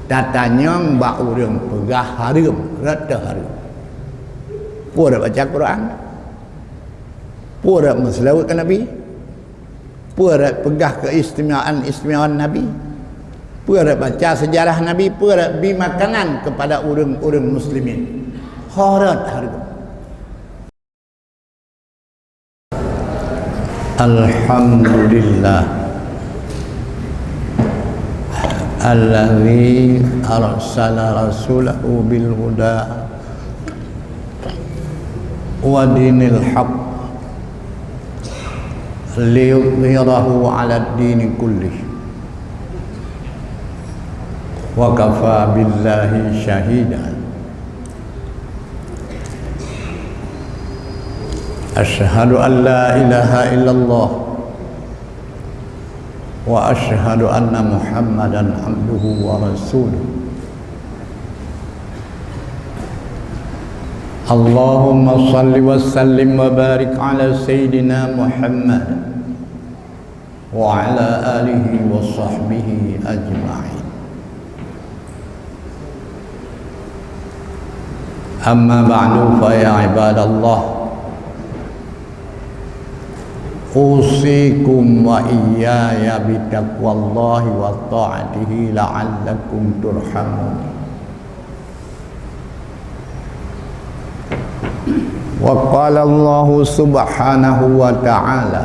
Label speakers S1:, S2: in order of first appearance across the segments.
S1: Tatanya bak urang pegah harum, rata harum. Pura baca Quran. Pura menselawat ke Nabi. Pura pegah keistimewaan Nabi. Pura baca sejarah Nabi, pura bi makanan kepada urang-urang muslimin. Harat harum. Alhamdulillah alladzi arsala rasulahu bil huda wa dinil haqq liyudhhirahu 'ala ad-din kullih wa kafa billahi shahida. Asyhadu an la ilaha illallah wa asyhadu anna Muhammadan abduhu wa rasuluh. Allahumma salli wa sallim wa barik ala sayyidina Muhammad wa ala alihi wa sahbihi ajma'in. Amma ba'du fa ya ibadallah, usikum wa iyaya bitaqwallahi wa ta'atihi la'allakum turhamun. Wa qala Allah subhanahu wa ta'ala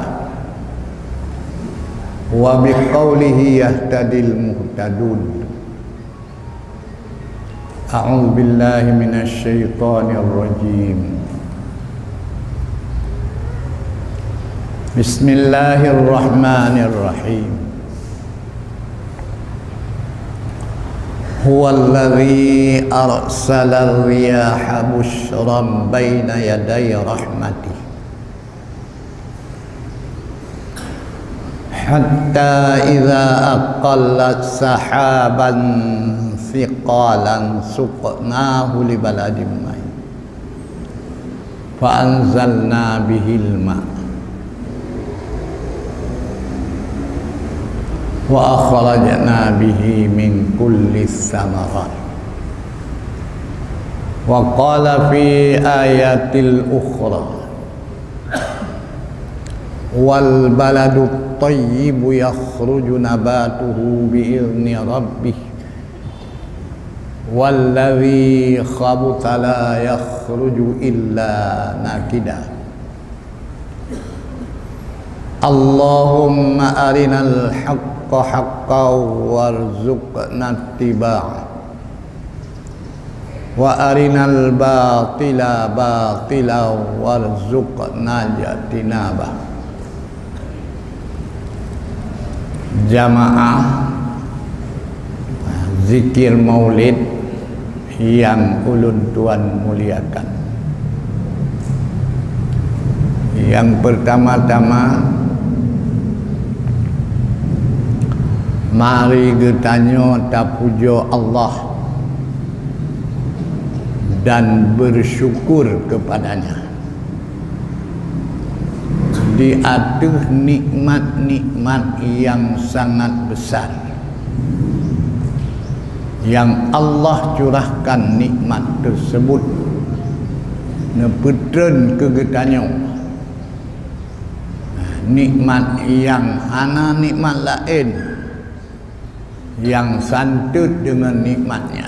S1: wa biqaulihi yahtadil muhtadun. A'udzu billahi minasy syaithanir rajim. Bismillahirrahmanirrahim. Huwallazi arsala ar-riyaha bushran baina yaday rahmatih hatta idza aqallat sahaban thiqalan suqnahu li baladin mayyit fa anzalna bihil ma' wa akhrajna bihi min kulli thamarat. Wa qala fi ayatil ukhra wal baladu tayyibu yakhruju nabatuhu bi idzni rabbih walladhi khabutha la yakhruju illa nakida. Allahumma arinal haqqa haqqan warzuqna ittiba'ah wa arinal batila batilan warzuqna ijtinabah. Jamaah zikir maulid yang ulun tuan muliakan, yang pertama-tama mari getanyo tapujo Allah dan bersyukur kepadanya di atas nikmat-nikmat yang sangat besar yang Allah curahkan. Nikmat tersebut nepetren ke getanyo, nikmat yang hana nikmat lain yang santut dengan nikmatnya.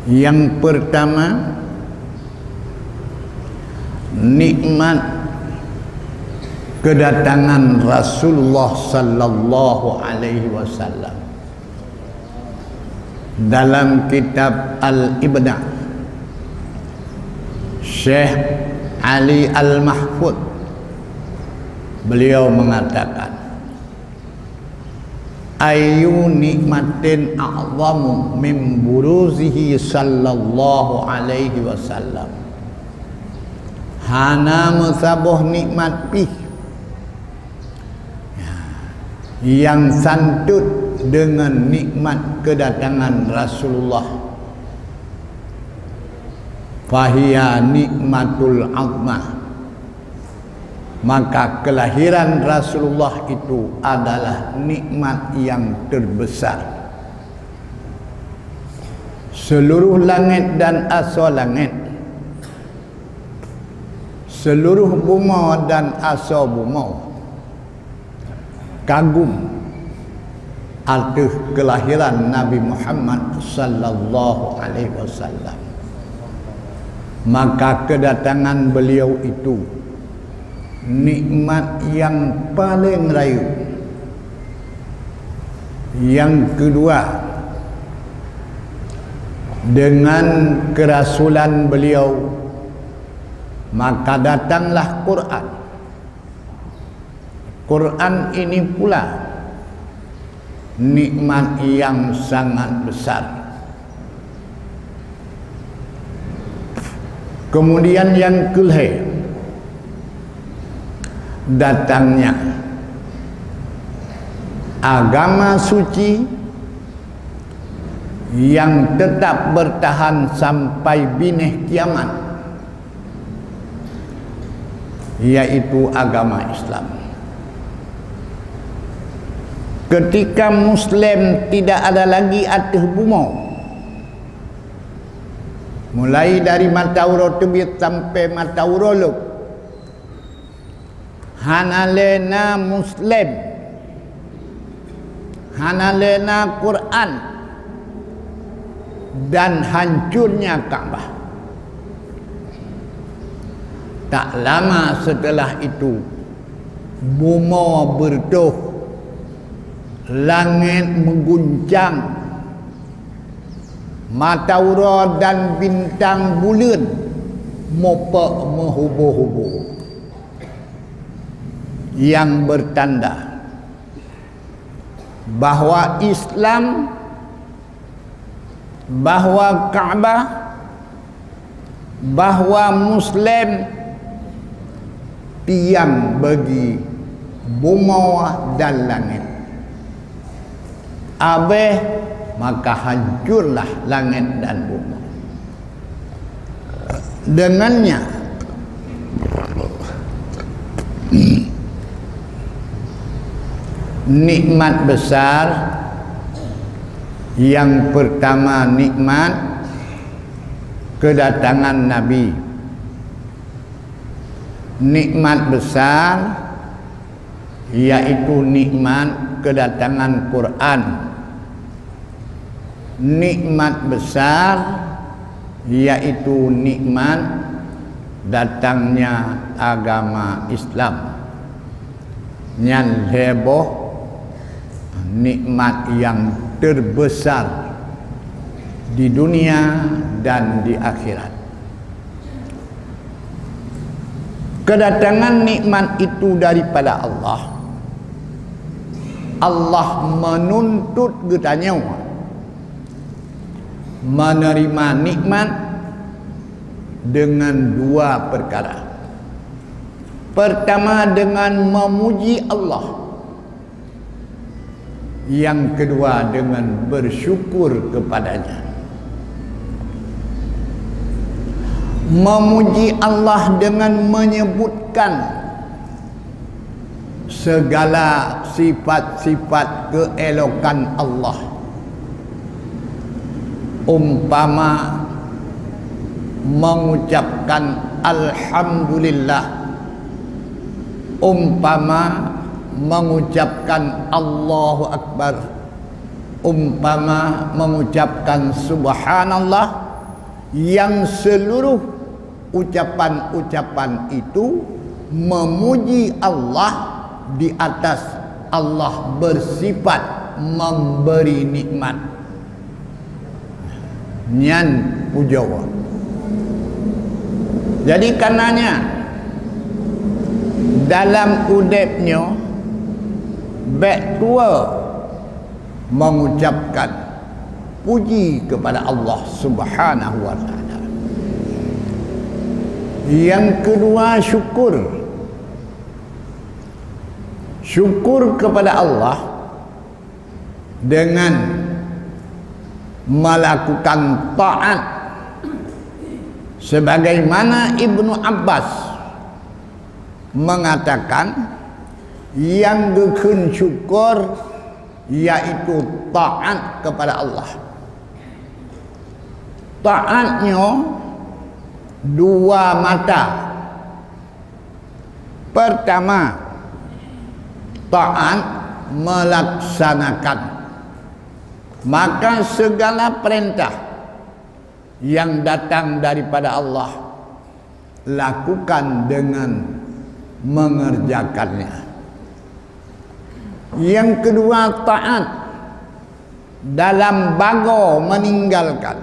S1: Yang pertama, nikmat kedatangan Rasulullah sallallahu alaihi wasallam. Dalam kitab Al-Ibda' Syekh Ali Al-Mahfud beliau mengatakan, ayu nikmatin a'zamu min buruzihi sallallahu alaihi wasallam. Hana musabuh nikmat pih yang santut dengan nikmat kedatangan Rasulullah. Fahiya nikmatul azmah, Maka kelahiran Rasulullah itu adalah nikmat yang terbesar. Seluruh langit dan asal langit, seluruh buma dan asal buma kagum atas kelahiran Nabi Muhammad sallallahu alaihi wasallam. Maka kedatangan beliau itu nikmat yang paling rayu. Yang kedua, dengan kerasulan beliau maka datanglah Quran. Quran ini pula nikmat yang sangat besar. Kemudian yang kelima, datangnya agama suci yang tetap bertahan sampai binih kiamat, yaitu agama Islam. Ketika Muslim tidak ada lagi atas bumi, mulai dari matahari terbit sampai matahari luk, hanalena Muslim, hanalena Quran, dan hancurnya Ka'bah. Tak lama setelah itu bumi bertuh, langit mengguncang, matahari dan bintang bulan mopak menghubu-hubu, yang bertanda bahawa Islam, bahawa Kaabah, bahawa Muslim tiang bagi bumi dan langit. Abeh maka hancurlah langit dan bumi. Dengannya nikmat besar. Yang pertama, nikmat kedatangan Nabi. Nikmat besar yaitu nikmat kedatangan Quran. Nikmat besar yaitu nikmat datangnya agama Islam. Yang heboh, nikmat yang terbesar di dunia dan di akhirat. Kedatangan nikmat itu daripada Allah. Allah menuntut kita nyawa menerima nikmat dengan dua perkara. Pertama, dengan memuji Allah. Yang kedua, dengan bersyukur kepadanya. Memuji Allah dengan menyebutkan segala sifat-sifat keelokan Allah. Umpama mengucapkan alhamdulillah, umpama mengucapkan Allahu Akbar, umpama mengucapkan subhanallah, yang seluruh ucapan-ucapan itu memuji Allah di atas Allah bersifat memberi nikmat. Nyan pujawa. Jadi karenanya dalam udepnya baik tua mengucapkan puji kepada Allah Subhanahu wa taala. Yang kedua, syukur. Syukur kepada Allah dengan melakukan taat, sebagaimana Ibnu Abbas mengatakan yang gekun syukur iaitu taat kepada Allah. Taatnya dua mata. Pertama, taat melaksanakan, maka segala perintah yang datang daripada Allah lakukan dengan mengerjakannya. Yang kedua, taat dalam bago meninggalkan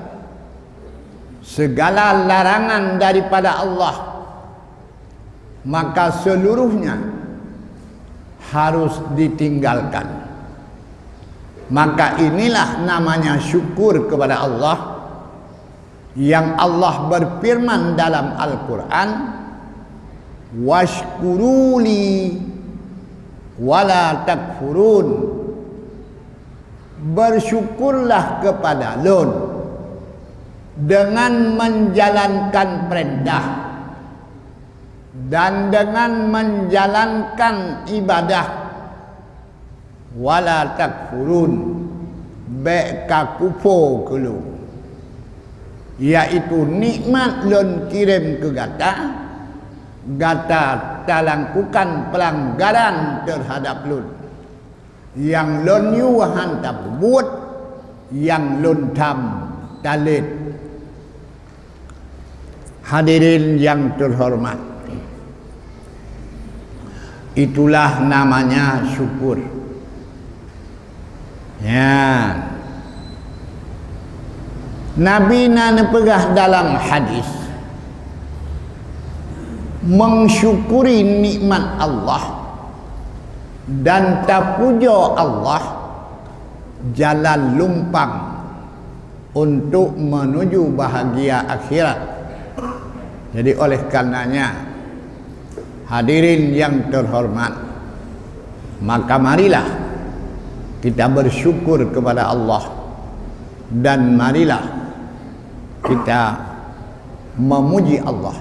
S1: segala larangan daripada Allah, maka seluruhnya harus ditinggalkan. Maka inilah namanya syukur kepada Allah, yang Allah berfirman dalam Al-Quran, washkuruli wala takfurun, bersyukurlah kepada Lun dengan menjalankan perintah dan dengan menjalankan ibadah, wala takfurun, beka kufur kelu, iaitu nikmat Lun kirim ke gata talangkukan pelanggaran terhadap Lun, yang Lun yu hantar buat, yang Lun tam talit. Hadirin yang terhormat, itulah namanya syukur. Ya, Nabi nana pegah dalam hadis mensyukuri nikmat Allah dan tapuja Allah jalan lumpang untuk menuju bahagia akhirat. Jadi oleh karenanya, hadirin yang terhormat, maka marilah kita bersyukur kepada Allah, dan marilah kita memuji Allah.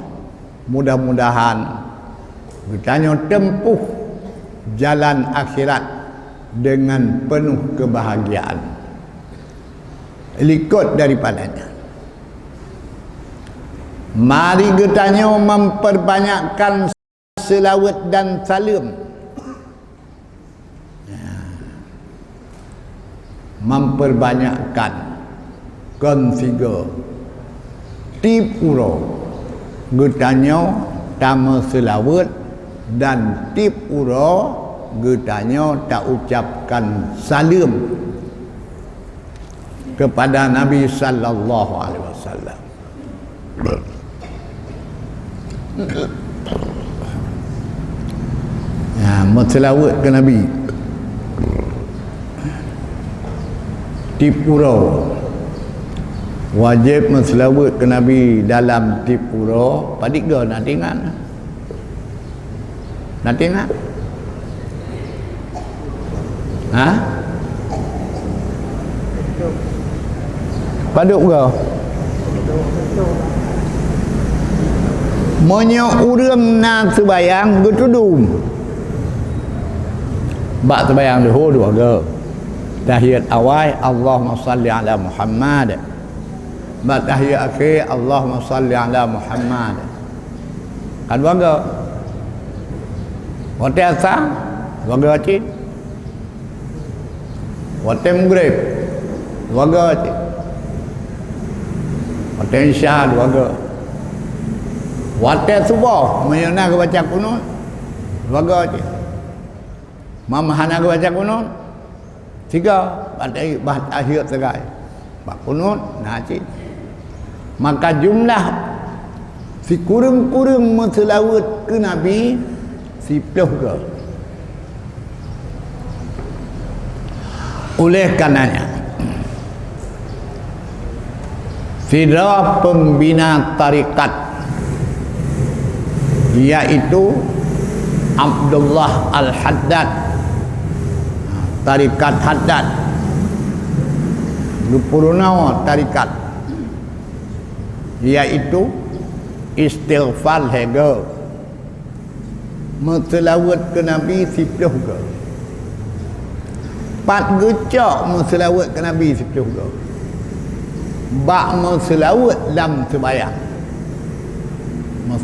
S1: Mudah-mudahan kita tempuh jalan akhirat dengan penuh kebahagiaan. Ikut daripadanya, mari kita memperbanyakkan selawat dan salam. Memperbanyakkan konfigur tipuro getanya tama selawat, dan tipuro getanya tak ucapkan salam kepada Nabi sallallahu alaihi wasallam. Ya, menselawat ke Nabi tipuro, wajib menselawat ke Nabi dalam tipuro. Padik ke nak tengok? Nak tengok? Ha? Paduk ke? Monya urang nak sembayang getudum. Bak sembayang dulu dua ke. Tahiyat awal Allahumma salli ala Muhammad. Bak tahiyat akhir Allahumma salli ala Muhammad. Kan baga. Waktu asar baga cik. Waktu maghrib baga cik. Waktu isya baga. Waktu subuh menyana ke baca kunut baga cik. Mamahana ke baca kunut 3 bahat akhir tegai bak kunut naci. Maka jumlah si kurang-kurang menselawat ke Nabi 10 ke. Oleh karenanya, fitrah pembina tarikat yaitu Abdullah Al-Haddad, tarikat Haddad, Lupurunawa tarikat, yaitu istighfar hega Selawat ke Nabi 10 ke. 4 gecak selawat ke Nabi 10 ke. Bak selawat dalam sembahyang.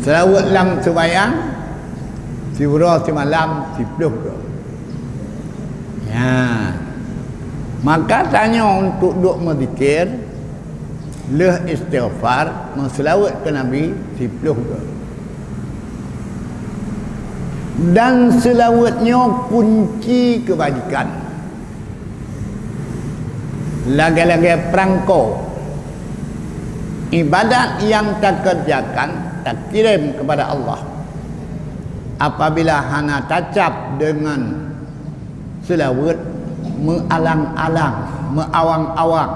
S1: Selawat dalam sembahyang surah semalam 10 ke. Ya. Maka tanya untuk duk berzikir, leh istighfar, selawat ke Nabi 10 ke. Dan selawatnya kunci kebajikan. Lagi-lagi perangkau ibadat yang tak kerjakan, tak kirim kepada Allah. Apabila hana tacap dengan selawat, mengalang-alang, meawang-awang,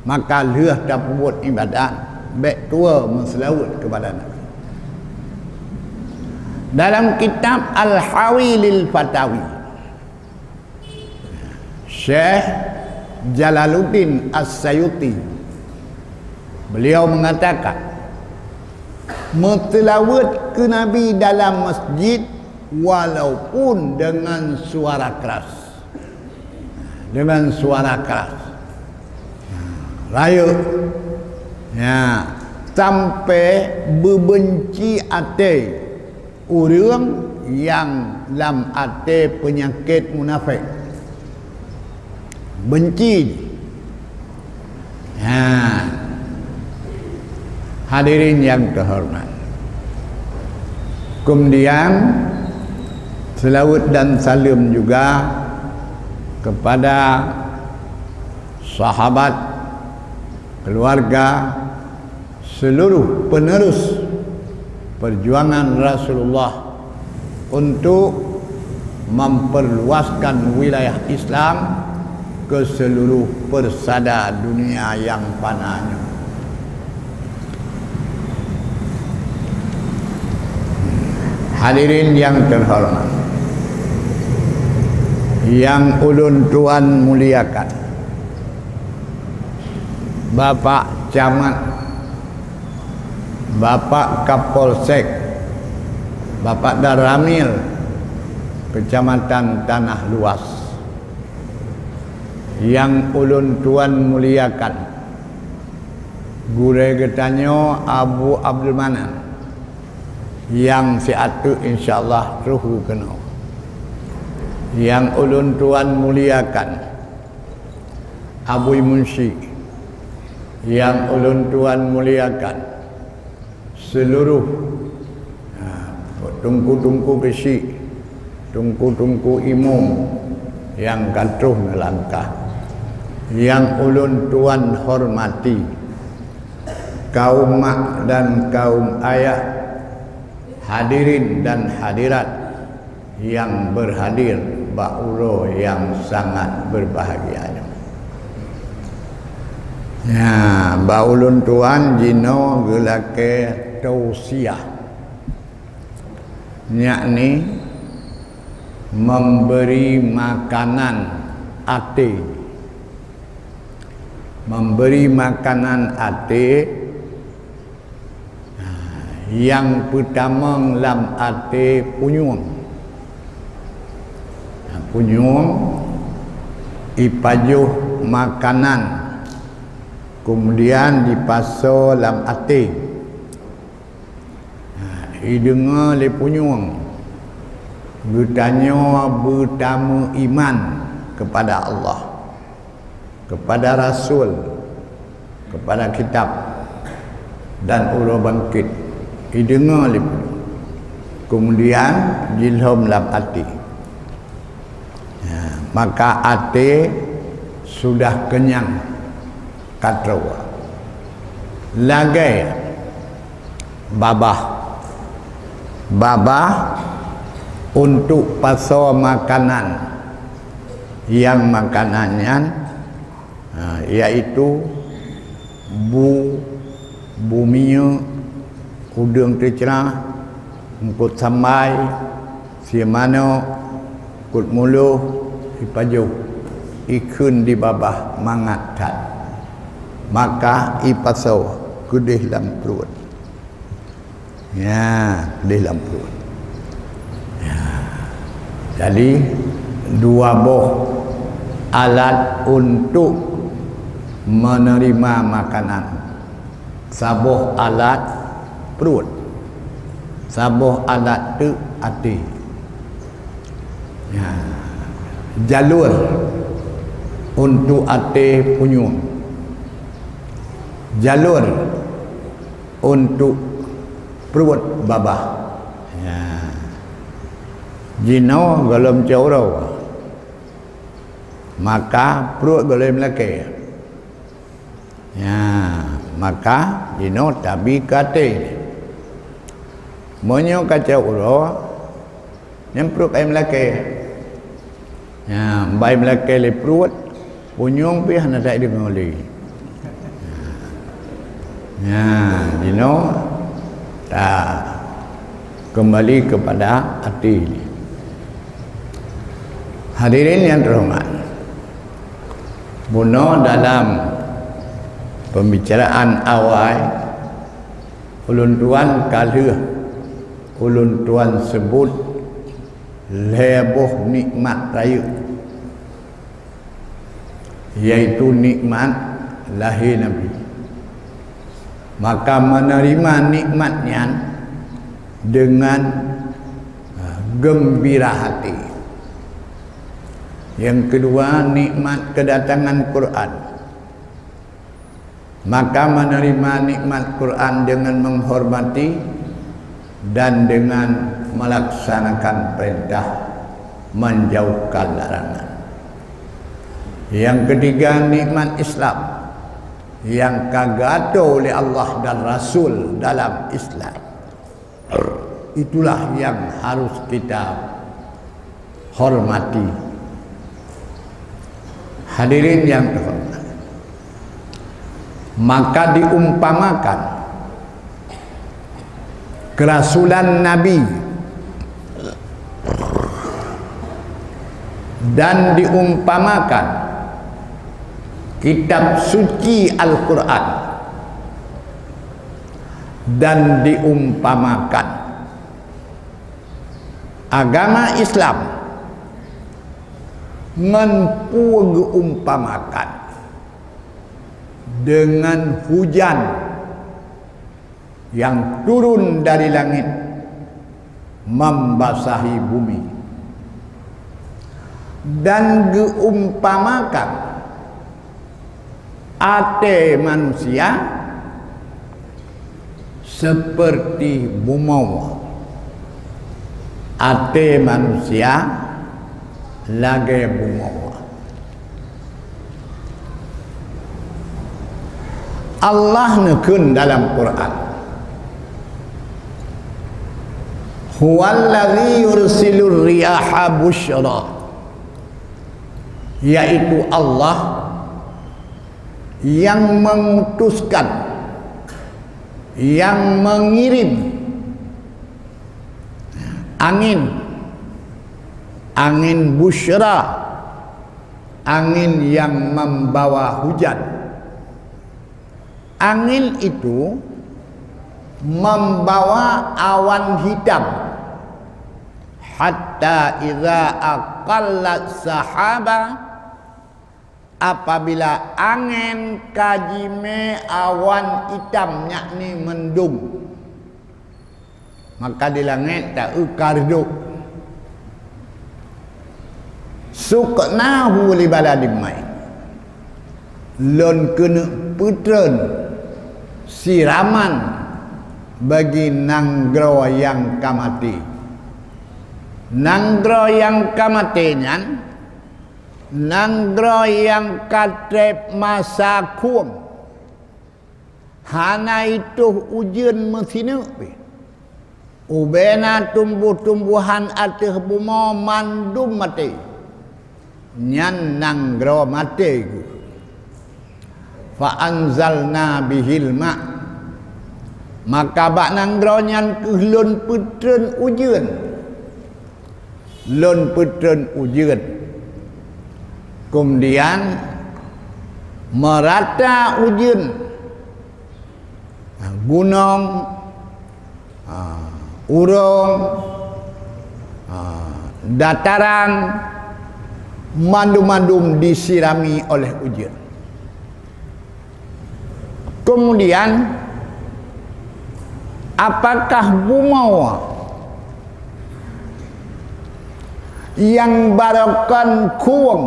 S1: maka leh dah buat ibadat, baik tua selawat kepada Nabi. Dalam kitab Al-Hawi lil Fatawi, Syekh Jalaluddin As-Sayuti, beliau mengatakan, selawat ke Nabi dalam masjid walaupun dengan suara keras. Dengan suara keras. Raya. Ya, sampai berbenci hati orang yang dalam hati penyakit munafik. Benci. Ya. Hadirin yang terhormat. Kemudian selawat dan salam juga kepada sahabat, keluarga, seluruh penerus perjuangan Rasulullah untuk memperluaskan wilayah Islam ke seluruh persada dunia yang fananya. Hadirin yang terhormat, yang ulun tuan muliakan, Bapak Camat, Bapak Kapolsek, Bapak Daramil, Kecamatan Tanah Luas, yang ulun tuan muliakan, Gure Getanyo Abu Abdul Manan, yang siatu insyaallah ruhu kena, yang ulun tuan muliakan, Abu Munshi, yang ulun tuan muliakan, seluruh tungku-tungku kesi, tungku-tungku imam yang katuh melangkah, yang ulun tuan hormati, kaum mak dan kaum ayah, hadirin dan hadirat yang berhadir ba'uro yang sangat berbahagia. Ya, baulun tuan jino gelake tausiah, yakni memberi makanan ate, memberi makanan ate. Yang pertama lam ate punyung, punyung ipajuh makanan, kemudian dipasau lam ate. Idenga le punyung, bertanya bertamu iman kepada Allah, kepada Rasul, kepada kitab dan urut bangkit. Idenga le punyung, kemudian jilhom lam ate. Maka ate sudah kenyang katrawa. Lagai babah untuk pasau makanan, yang makanannya yaitu buminya, udang tercerah, engkut samai, siamano, kut muluh, ipajuh, ikun di babah mangat tat. Maka ipasau kudih dalam perut. Ya, kudih dalam perut. Jadi dua buah alat untuk menerima makanan. Sabuh alat perut, sabuh alat tu hati. Ya. Jalur untuk hati punyung, jalur untuk perut babah. Ya. Jino golem caurau, maka perut golem lelaki. Ya, maka jino tabi kate. Monyo kacau uro, yang perut ayam lelaki. Ya, bayi lelaki le perut, punyung pi hana tak dengoli. Ya, jino tak kembali kepada hati. Hadirin yang terhormat, buno dalam pembicaraan awal ulun tuan kaluh ulun tuan sebut lebuh nikmat raya, yaitu nikmat lahir Nabi. Maka menerima nikmatnya dengan gembira hati. Yang kedua, nikmat kedatangan Quran. Maka menerima nikmat Quran dengan menghormati dan dengan melaksanakan perintah, menjauhkan larangan. Yang ketiga, nikmat Islam yang kagato oleh Allah dan Rasul dalam Islam. Itulah yang harus kita hormati. Hadirin yang terhormat, maka diumpamakan kerasulan Nabi dan diumpamakan kitab suci Al-Quran dan diumpamakan agama Islam mengumpamakan dengan hujan yang turun dari langit membasahi bumi, dan diumpamakan hati manusia seperti bumau. Hati manusia lagi bumau. Allah nekun dalam Quran, huwallazi yursilur riyaha busyra, yaitu Allah yang mengutuskan, yang mengirim angin busyra, angin yang membawa hujan. Angin itu membawa awan hitam, hatta idza aqallat sahaba, apabila angin kajime awan hitam, yakni mendung, maka di langit tak ukarduk suknahu li baladin mai, lon kena putren siraman bagi nanggro yang kamati. Nanggro yang kamatinya nanggro yang katep masa kuam, hana itu ujian mesinu ubena tumbuh-tumbuhan atih buma mandum mati, nyan nanggro mati. Fa anzalna bihil ma, maka bak nanggro nyan lon putren ujian, lon putren ujian, kemudian merata ujian gunung, urung, dataran mandum-mandum disirami oleh hujan. Kemudian apakah Bumawa yang barakan kuang,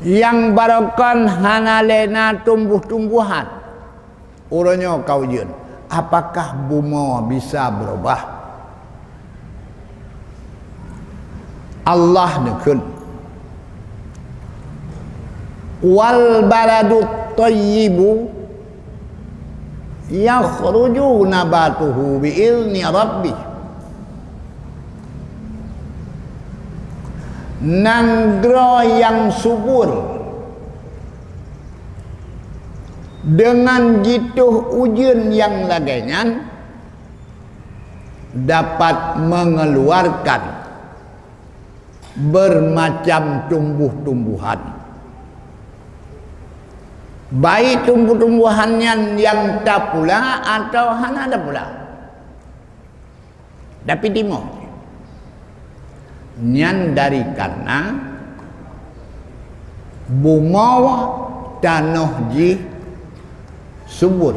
S1: yang barakan hanalena tumbuh-tumbuhan uranya kaujian, apakah Bumawa bisa berubah? Allah nekun wal baladut thayyibu yakhruju nabatuhu bi'izni rabbih. Nanggro yang subur dengan jituh ujian yang lagainya dapat mengeluarkan bermacam tumbuh-tumbuhan, baik tumbuh-tumbuhannya yang tak pula atau hana ada pula, tapi timo nyan dari karena Bumawa tanah ji subur.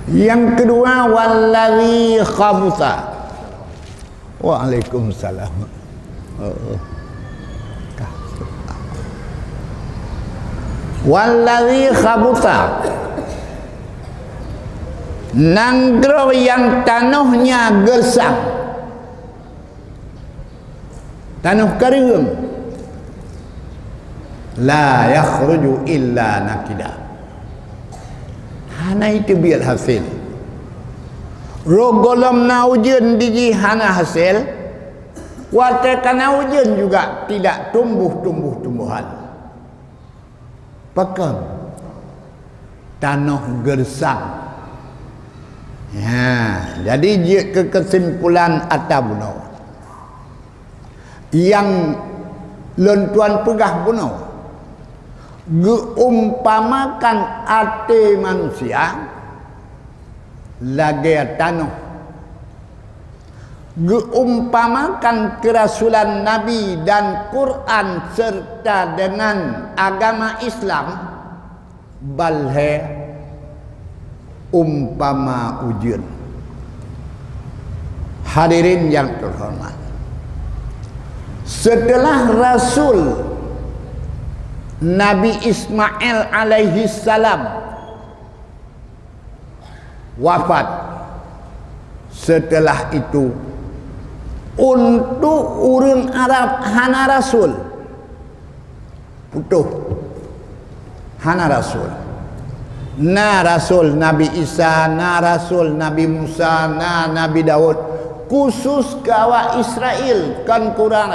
S1: Yang kedua, wallazi khabutha. Waalaikumsalam. Wallazi khabutha, nanggro yang tanahnya gersang, tanah kering, la yakhruju illa nakida. Hana itu biar hasil. Rogolam na ujian diji hana hasil, watakana ujian juga tidak tumbuh-tumbuhan. Pekan tanah gersang. Ya, jadi kesimpulan Atabunau yang lentuan pegah Bunau geumpamakan ate manusia lagi tanah, geumpamakan kerasulan Nabi dan Quran serta dengan agama Islam balhe umpama ujian. Hadirin yang terhormat, setelah Rasul Nabi Ismail alaihi salam wafat, setelah itu untuk urang Arab hana Rasul putuh, hana Rasul. Na Rasul Nabi Isa, na Rasul Nabi Musa, na Nabi Daud, khusus kawa Israel kan kurang.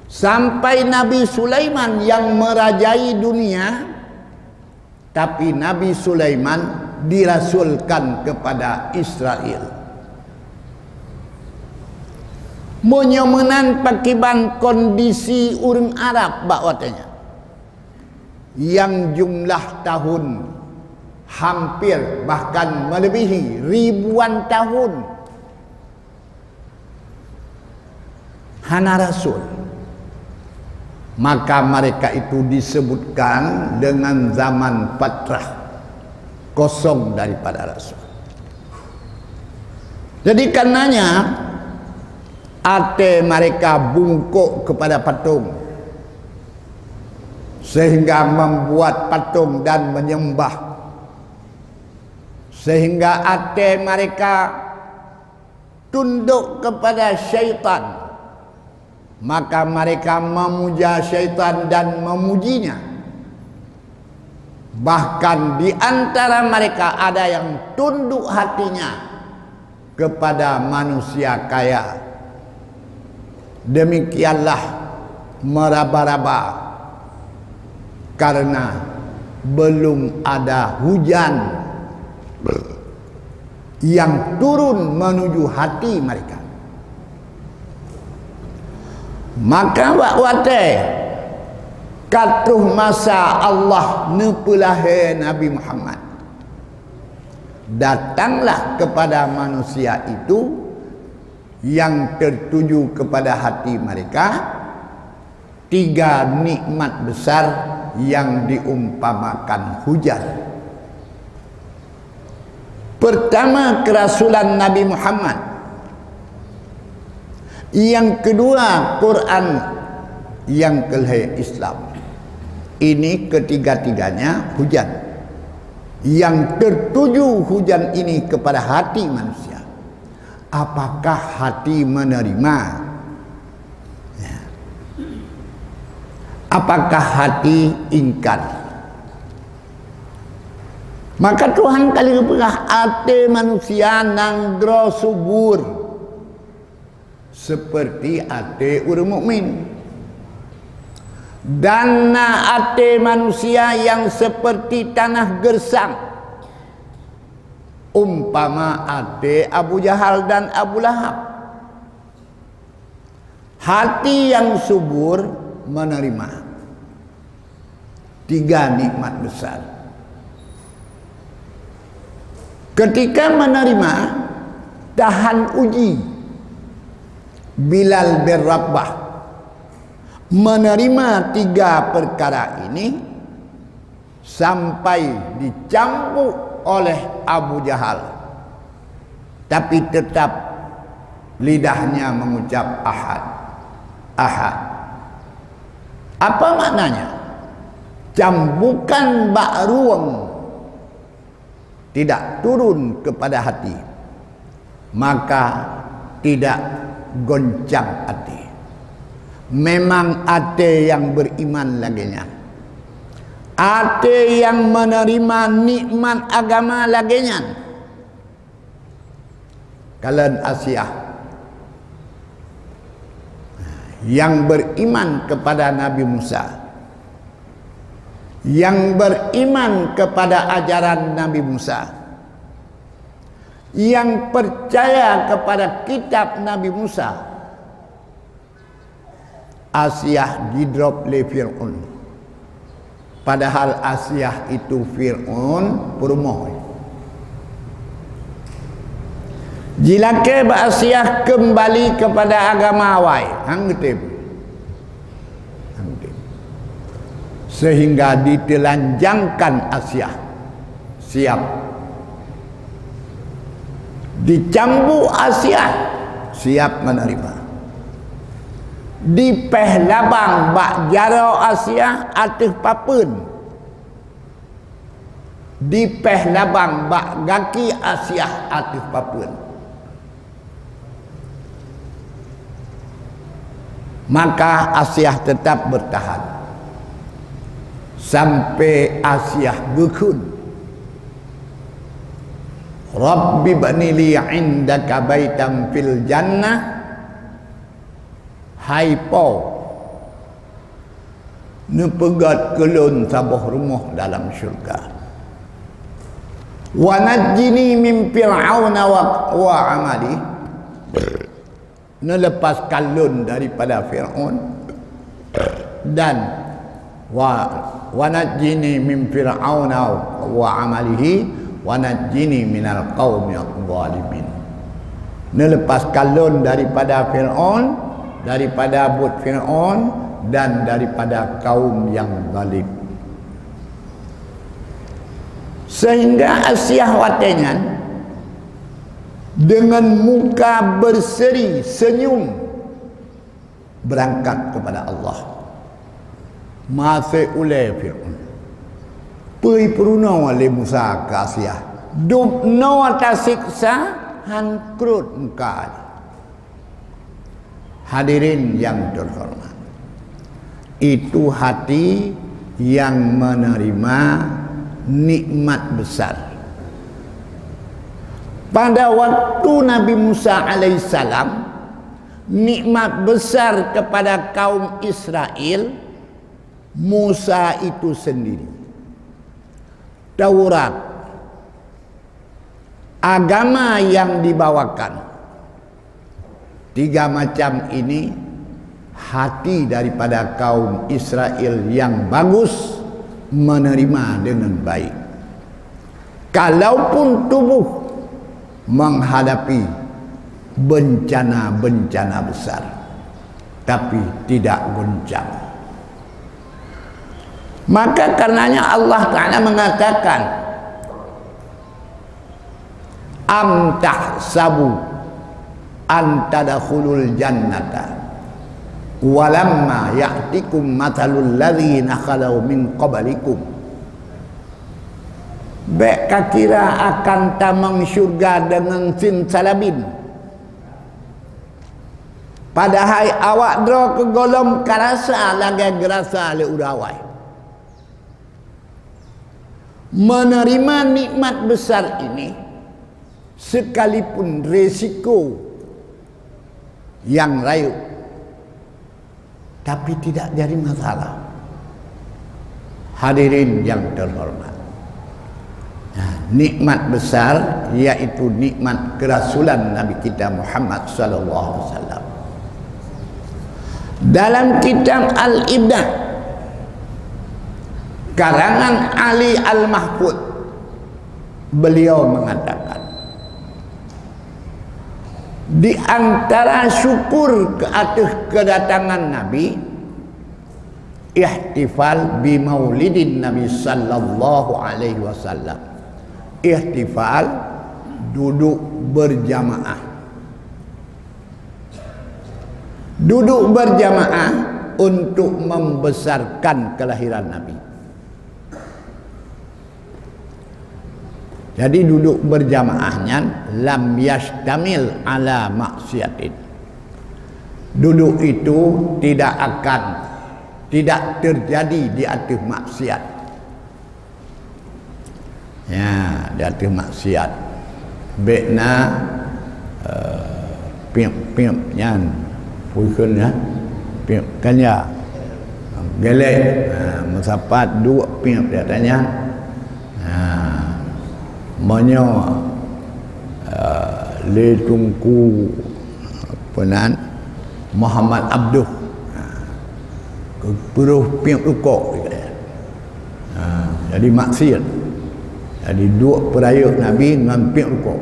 S1: Sampai Nabi Sulaiman yang merajai dunia, tapi Nabi Sulaiman dirasulkan kepada Israel. Menyemenan pakiban kondisi urang Arab bakwatanya, yang jumlah tahun hampir bahkan melebihi ribuan tahun hana Rasul, maka mereka itu disebutkan dengan zaman fatrah, kosong daripada Rasul. Jadi karenanya ate mereka bungkuk kepada patung, sehingga membuat patung dan menyembah, sehingga ate mereka tunduk kepada syaitan, maka mereka memuja syaitan dan memujinya. Bahkan di antara mereka ada yang tunduk hatinya kepada manusia kaya. Demikianlah meraba-raba karena belum ada hujan yang turun menuju hati mereka. Maka wakwate katuh masa Allah nepulahe Nabi Muhammad datanglah kepada manusia itu yang tertuju kepada hati mereka 3 nikmat besar yang diumpamakan hujan. Pertama, kerasulan Nabi Muhammad. Yang kedua, Quran. Yang kelima, Islam. Ini ketiga-tiganya hujan. Yang tertuju hujan ini kepada hati manusia. Apakah hati menerima? Ya. Apakah hati ingkar? Maka Tuhan kali berah hati manusia nanggro subur seperti hati orang mukmin. Dan hati manusia yang seperti tanah gersang, umpama hati Abu Jahal dan Abu Lahab. Hati yang subur menerima 3 nikmat besar. Ketika menerima, tahan uji. Bilal bin Rabah menerima 3 perkara ini sampai dicambuk oleh Abu Jahal, tapi tetap lidahnya mengucap ahad, ahad. Apa maknanya? Cambukan bak ruang tidak turun kepada hati, maka tidak goncang hati. Memang hati yang beriman laginya, hati yang menerima nikmat agama laginya. Kalian Asia yang beriman kepada Nabi Musa, yang beriman kepada ajaran Nabi Musa, yang percaya kepada kitab Nabi Musa, Asia didrop oleh Fir'aun. Padahal Asia itu Fir'aun perumoh. Jilake Asia kembali kepada agama awal, sehingga ditelanjangkan Asia, siap dicambuk Asia, siap menerima. Di pehlabang bak jaro Asia atas papun, di pehlabang bak gaki Asia atas papun. Maka Asia tetap bertahan sampai Asia gekun. Rabbi bani li indaka baitan fil jannah. Hai po, nepegat kelun sabah rumah dalam syurga. Wa najjini min fir'auna wa amali, nelepas kalun daripada Fir'aun, dan wa najjini min fir'auna wa amalihi wa najjini minal qaumil zalimin. Nelepas kalun daripada Fir'aun, daripada buat Fir'aun, dan daripada kaum yang zalim. Sehingga Asia watengan dengan muka berseri senyum berangkat kepada Allah. Masih oleh Fir'aun pui peruna oleh Musa ke Asia, dupno atas siksa hangkrut muka. Hadirin yang terhormat, itu hati yang menerima nikmat besar. Pada waktu Nabi Musa alaihissalam, nikmat besar kepada kaum Israel, Musa itu sendiri. Taurat, agama yang dibawakan, 3 macam ini hati daripada kaum Israel yang bagus menerima dengan baik. kalaupun tubuh menghadapi bencana-bencana besar, tapi tidak goncang. Maka karenanya Allah Ta'ala mengatakan, am tahsabu an tadkhulul jannata walamma ya'tikum mathalul ladzina khalau min qablikum. Beka kira akan tamang syurga dengan sin salabin, padahal awak dro ke golom karasa lagi gerasa le urawai. Menerima nikmat besar ini sekalipun resiko yang rayu, tapi tidak jadi masalah. Hadirin yang terhormat, nikmat besar yaitu nikmat kerasulan Nabi kita Muhammad sallallahu alaihi wasallam. Dalam kitab Al-Ibdah karangan Ali Al-Mahfud, beliau mengatakan, di antara syukur ke atas kedatangan Nabi, ihtifal bi maulidin Nabi sallallahu alaihi wasallam. Ihtifal, duduk berjamaah. Duduk berjamaah untuk membesarkan kelahiran Nabi. Jadi duduk berjamaahnya lam yastamil ala maksiatin. Duduk itu tidak terjadi di atas maksiat. Ya, di atas maksiat. Bekna piap nyan puikun ya. Piap kanya. Gelek musapat dua piap dia tanya. Banyak le tungku penan Muhammad Abduh keperuh piap rukuk jadi maksiat. Jadi dua perayuk Nabi dengan piap rukuk.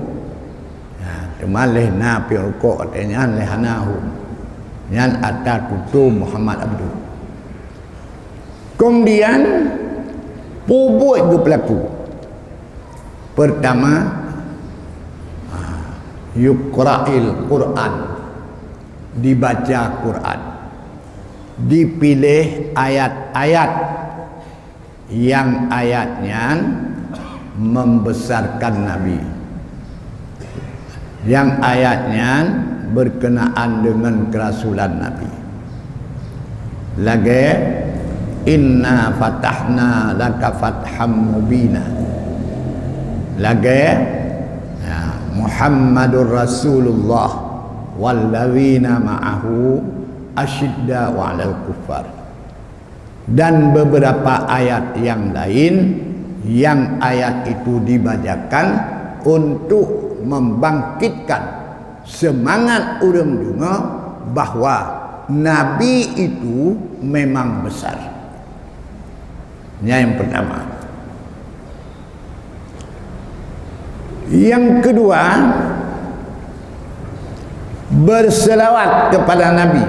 S1: Cuma leh na piap rukuk katanya leh hanahu yang atas tutu Muhammad Abduh. Kemudian pubuk ke pelaku. Pertama, yuqra'il Quran, dibaca Quran, dipilih ayat-ayat yang ayatnya membesarkan Nabi, yang ayatnya berkenaan dengan kerasulan Nabi. Lagi, inna fatahna laka fatham mubina. Lagi Muhammadur Rasulullah walladzina ma'ahu asyidda'u 'alal kuffar. Dan beberapa ayat yang lain yang ayat itu dibacakan untuk membangkitkan semangat orang dunga bahwa Nabi itu memang besar. Yang pertama. Yang kedua, berselawat kepada Nabi.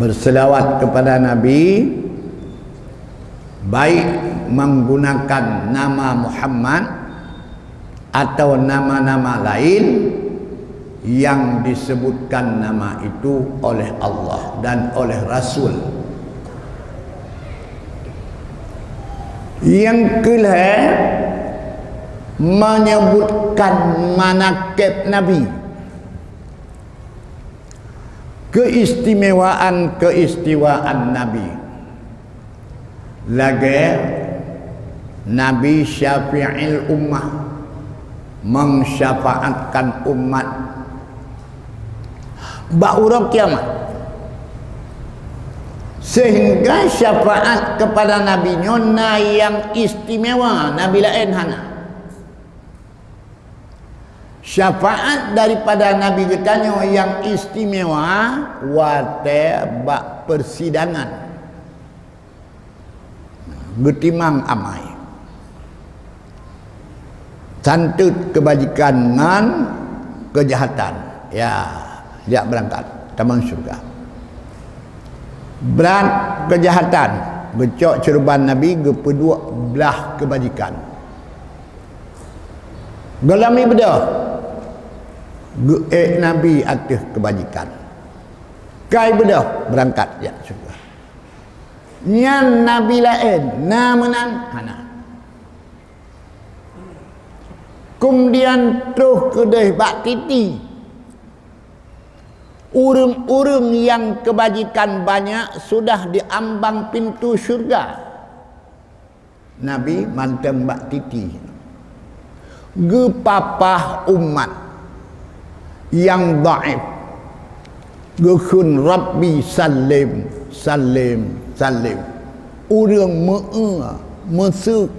S1: Berselawat kepada Nabi baik menggunakan nama Muhammad atau nama-nama lain yang disebutkan nama itu oleh Allah dan oleh Rasul. Yang kedua, menyebutkan manaqib Nabi, keistimewaan Nabi. Lagi Nabi syafi'il ummah, mensyafaatkan umat ba'ura kiamat, sehingga syafaat kepada Nabi nyona yang istimewa, Nabi lain hana. Syafaat daripada Nabi getanyo yang istimewa wate bak persidangan getimang amai. santut kebajikan dengan kejahatan. Ya, dia berangkat taman syurga. Berat kejahatan, gecok cerban Nabi gepedua belah kebajikan. Gelami beda Nabi atas kebajikan. Kai beda berangkat ya syurga. Nyan Nabi lain namanan hana. Kemudian terus kedai bak titi. Urung-urung yang kebajikan banyak sudah diambang pintu syurga. Nabi mantem bak titi. Gepapah umat yang dhaif. Gekun Rabbi salim, salim, salim. Urung mesuk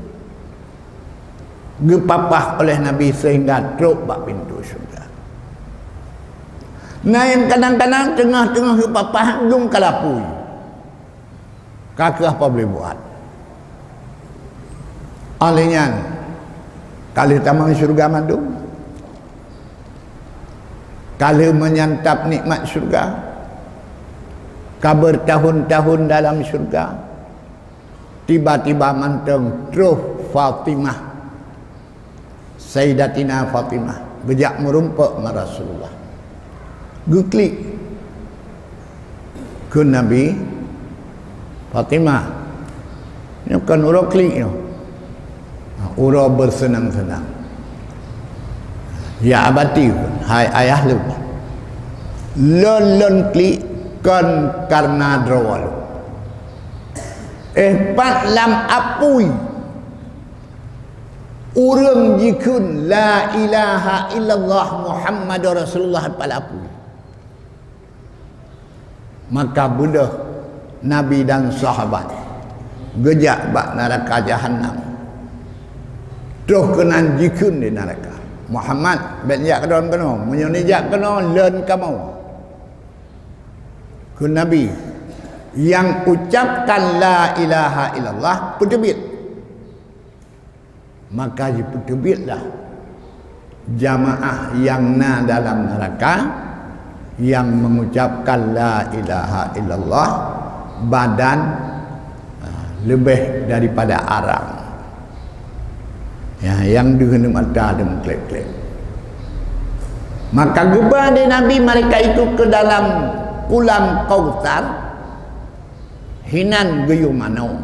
S1: gepapah oleh Nabi sehingga teruk bak pintu syurga. Nah yang kadang-kadang tengah-tengah gepapah dung kalapui. Kakak apa boleh buat? Alihnya kali taman syurga madu, kali menyantap nikmat syurga, kabar tahun-tahun dalam syurga, tiba-tiba manteng terus Fatimah, Sayyidatina Fatimah bejak merumpak dengan Rasulullah. Guklik ke Nabi Fatimah. Ini bukan urut klik ni. Urut bersenang-senang. Ya abati pun, hai ayah lu. Lon klik kan karena drawal. Pat lam apui. Urang jikun la ilaha illallah Muhammadur Rasulullah palapui. Maka budak Nabi dan sahabat gejak bak neraka Jahannam. Terus kena jikun di neraka. Muhammad ben jak kedon kena, menyoni jak kena len kamu. Ku Nabi yang ucapkan la ilaha illallah petebit. Maka petebitlah jamaah yang na dalam neraka yang mengucapkan la ilaha illallah badan lebih daripada arang. Ya, yang dengan mata dan klek-klek. Maka gebah dari Nabi mereka itu ke dalam kulam Kautsar hinan geyu manau.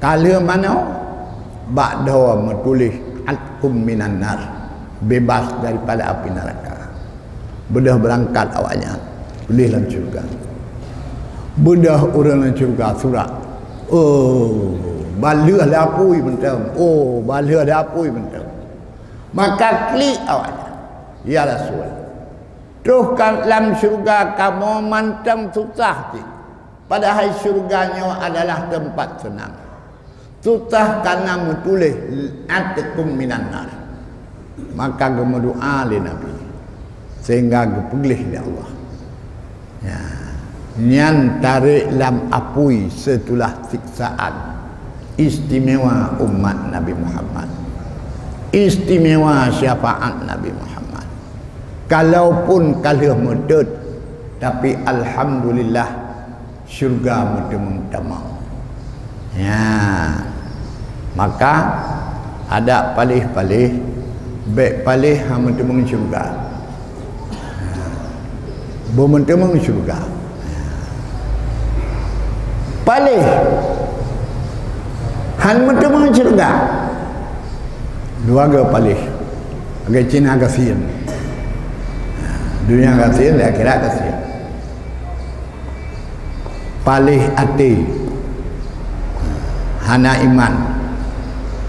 S1: Kala manau ba'da metulis atkum minan nar, bebas daripada api neraka. Bedah berangkat awaknya boleh dalam syurga. Bedah orang dalam syurga surat. Oh, bala dah apui bentam. Oh, bala dah apui bentam. Maka klik awaknya. Ya Rasul. Terus dalam syurga kamu mantang susah sih. Padahal syurganya adalah tempat senang. Susah karena menulis atkum minan nar. Maka kamu doa oleh Nabi sehingga gepelih oleh Allah. Ya. Nyan tarik lam apui setelah siksaan. Istimewa umat Nabi Muhammad. Istimewa syafaat Nabi Muhammad. Kalaupun kalah medut, tapi alhamdulillah syurga mudah-mudah. Ya. Maka ada palih-palih, baik palih hama temung syurga. Bermentemung syurga. Palih han mentemung syurga. Dua ga palih. Agak Cina kasihan. Dunia kasihan, akhirat kasihan. Palih ati hana iman.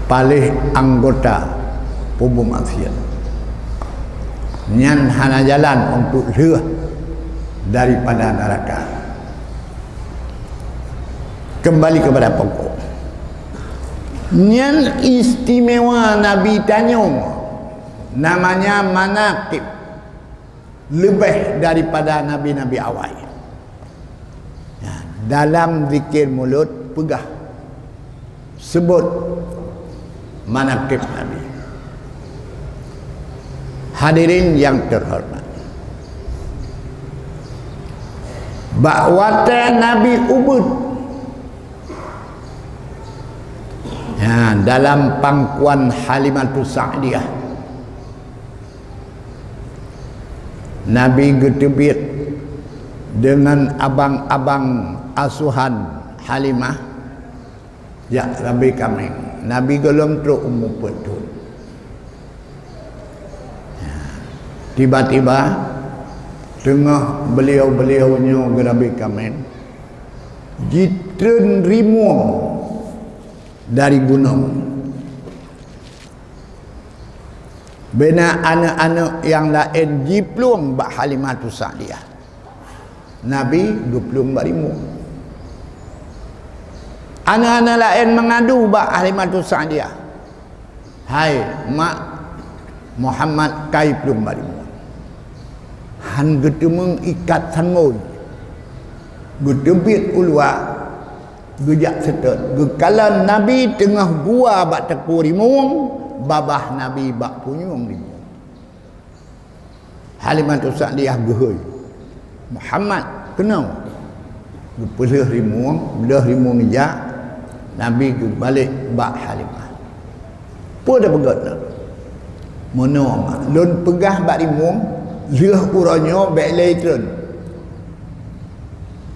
S1: Palih anggota pubu maksiat. Nyan hana jalan untuk reh daripada neraka. Kembali kepada pokok. Yang istimewa Nabi Tanyong namanya manaqib, lebih daripada Nabi-Nabi awal. Ya, dalam zikir mulut pegah sebut manaqib Nabi. Hadirin yang terhormat, bakwatan Nabi Ubud ya, dalam pangkuan Halimatus Sa'diyah, Nabi getebit dengan abang-abang asuhan Halimah, ya Nabi kami, Nabi gelom teruk umur betul. Tiba-tiba tengah beliau-beliaunya Nabi kami jitren rimuang dari gunung. Bena anak-anak yang lain jiplung bak Halimatus Sa'diyah. Nabi 20 ribu. Anak-anak lain mengadu bak Halimatus Sa'diyah. Hai mak Muhammad kai 20 ribu. Han getemeng ikat sangoy. Gedebit ulua. Gejak setet. Gekalan Nabi tengah gua bak teku rimung, babah Nabi bak punyung rimung. Halimatus Sa'diyah gehoy. Muhammad kenal. Gepelih rimung, belah rimung gejak, Nabi balik bak Halimah. Apa dah pegat nak? Mana mak? Lun pegah bak rimung, leh uranya bak leitren.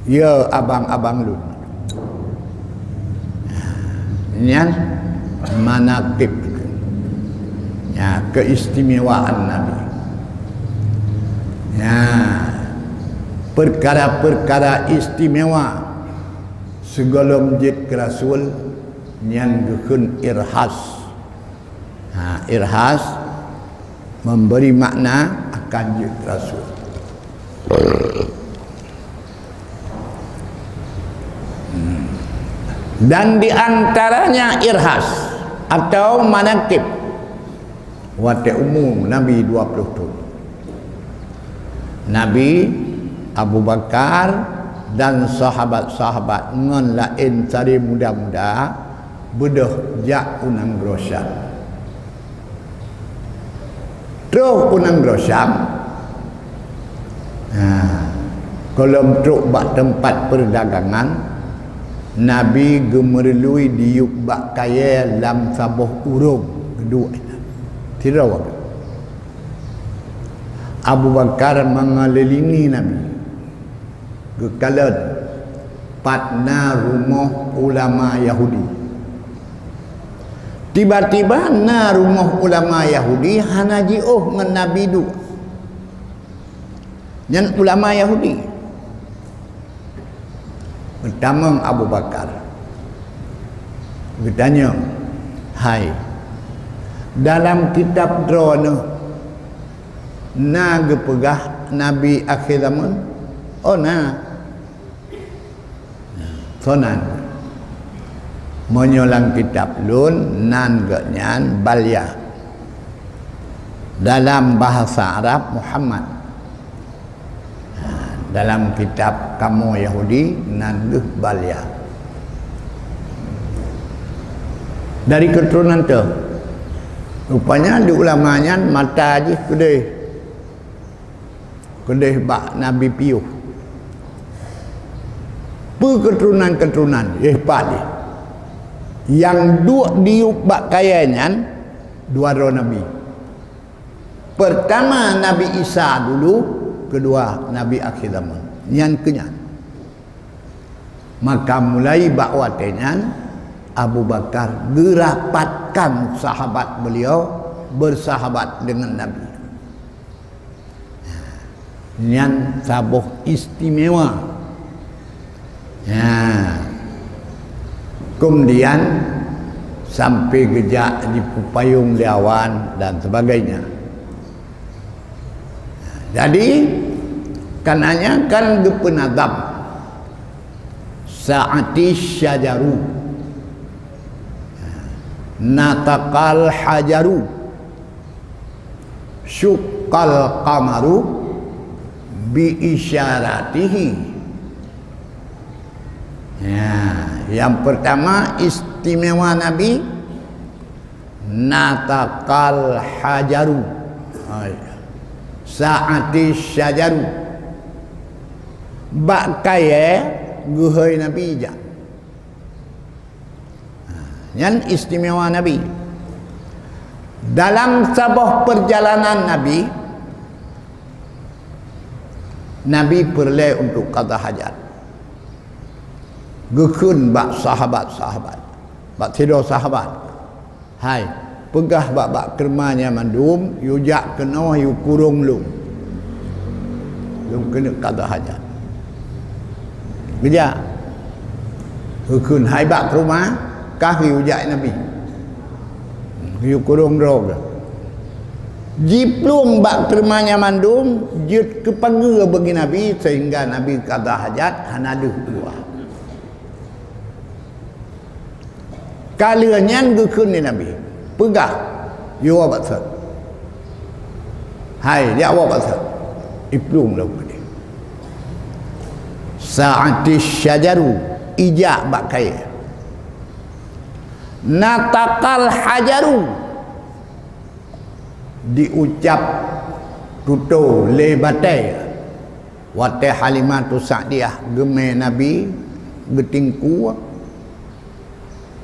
S1: Ya abang-abang lun. Nian manaqib ya, keistimewaan Nabi ya, perkara-perkara istimewa segala masjid ke Rasul yang gekun irhas. Irhas memberi makna akan masjid Rasul. Dan diantaranya irhas atau manaqib wate umum Nabi 20 tu. Nabi Abu Bakar dan sahabat-sahabat ngan lain cari muda-muda bedah jak unang grosyam. Terus unang grosyam. Kalau truk bak tempat perdagangan, Nabi gemerlui diuk bak kaya lam sabuh urung kedua. Tidak apa. Abu Bakar mengelilingi Nabi. Gekalan patna rumah ulama Yahudi. Tiba-tiba na rumah ulama Yahudi hanaji ngan Nabi dua. Yang ulama Yahudi. Pertama Abu Bakar bertanya, hai, dalam kitab drone na gepegah Nabi akhir zaman? Oh na sonan menyolang kitab lun nan genyan balya dalam bahasa Arab Muhammad. Dalam kitab kamu Yahudi nanduh balya. Dari keturunan tu rupanya di ulamanya mata aja kedeh bak Nabi piuh keturunan pali yang dua diuk bak kayanyan dua roh Nabi. Pertama Nabi Isa dulu, kedua Nabi akhir zaman yang kenyan. Maka mulai bakwatenyan Abu Bakar gerapatkan sahabat beliau bersahabat dengan Nabi. Yang sabuh istimewa ya. Kemudian sampai gejak di Pupayung Liawan dan sebagainya. Jadi kananya kan gepenadab saati syajaru natakal hajaru syuqqal qamaru bi isyaratihi. Ya, yang pertama istimewa Nabi natakal hajaru. Sa'ati syajaru bak kaya guhai Nabi je. Yang istimewa Nabi dalam sebuah perjalanan Nabi perlu untuk qada hajat. Gekun bak sahabat-sahabat, bak tidur sahabat. Hai, pegah bak kermanya mandum, yujak kena yu kurung lum. Lum kena qada hajat. Bija. Gekun hai bak ke rumah, kah yujak Nabi. Yu kurung rog. Jiplung bak kermanya mandum, jut kepangga bagi Nabi sehingga Nabi qada hajat hanaduh dua. Kalian gekun ni Nabi pegah you awak sat hai dia awak sat iplung lau ni sa'ati syajaru ijak bak kaya natakal hajaru diucap tutu le batai wate Halimatu Sa'diyah gemai Nabi getingku.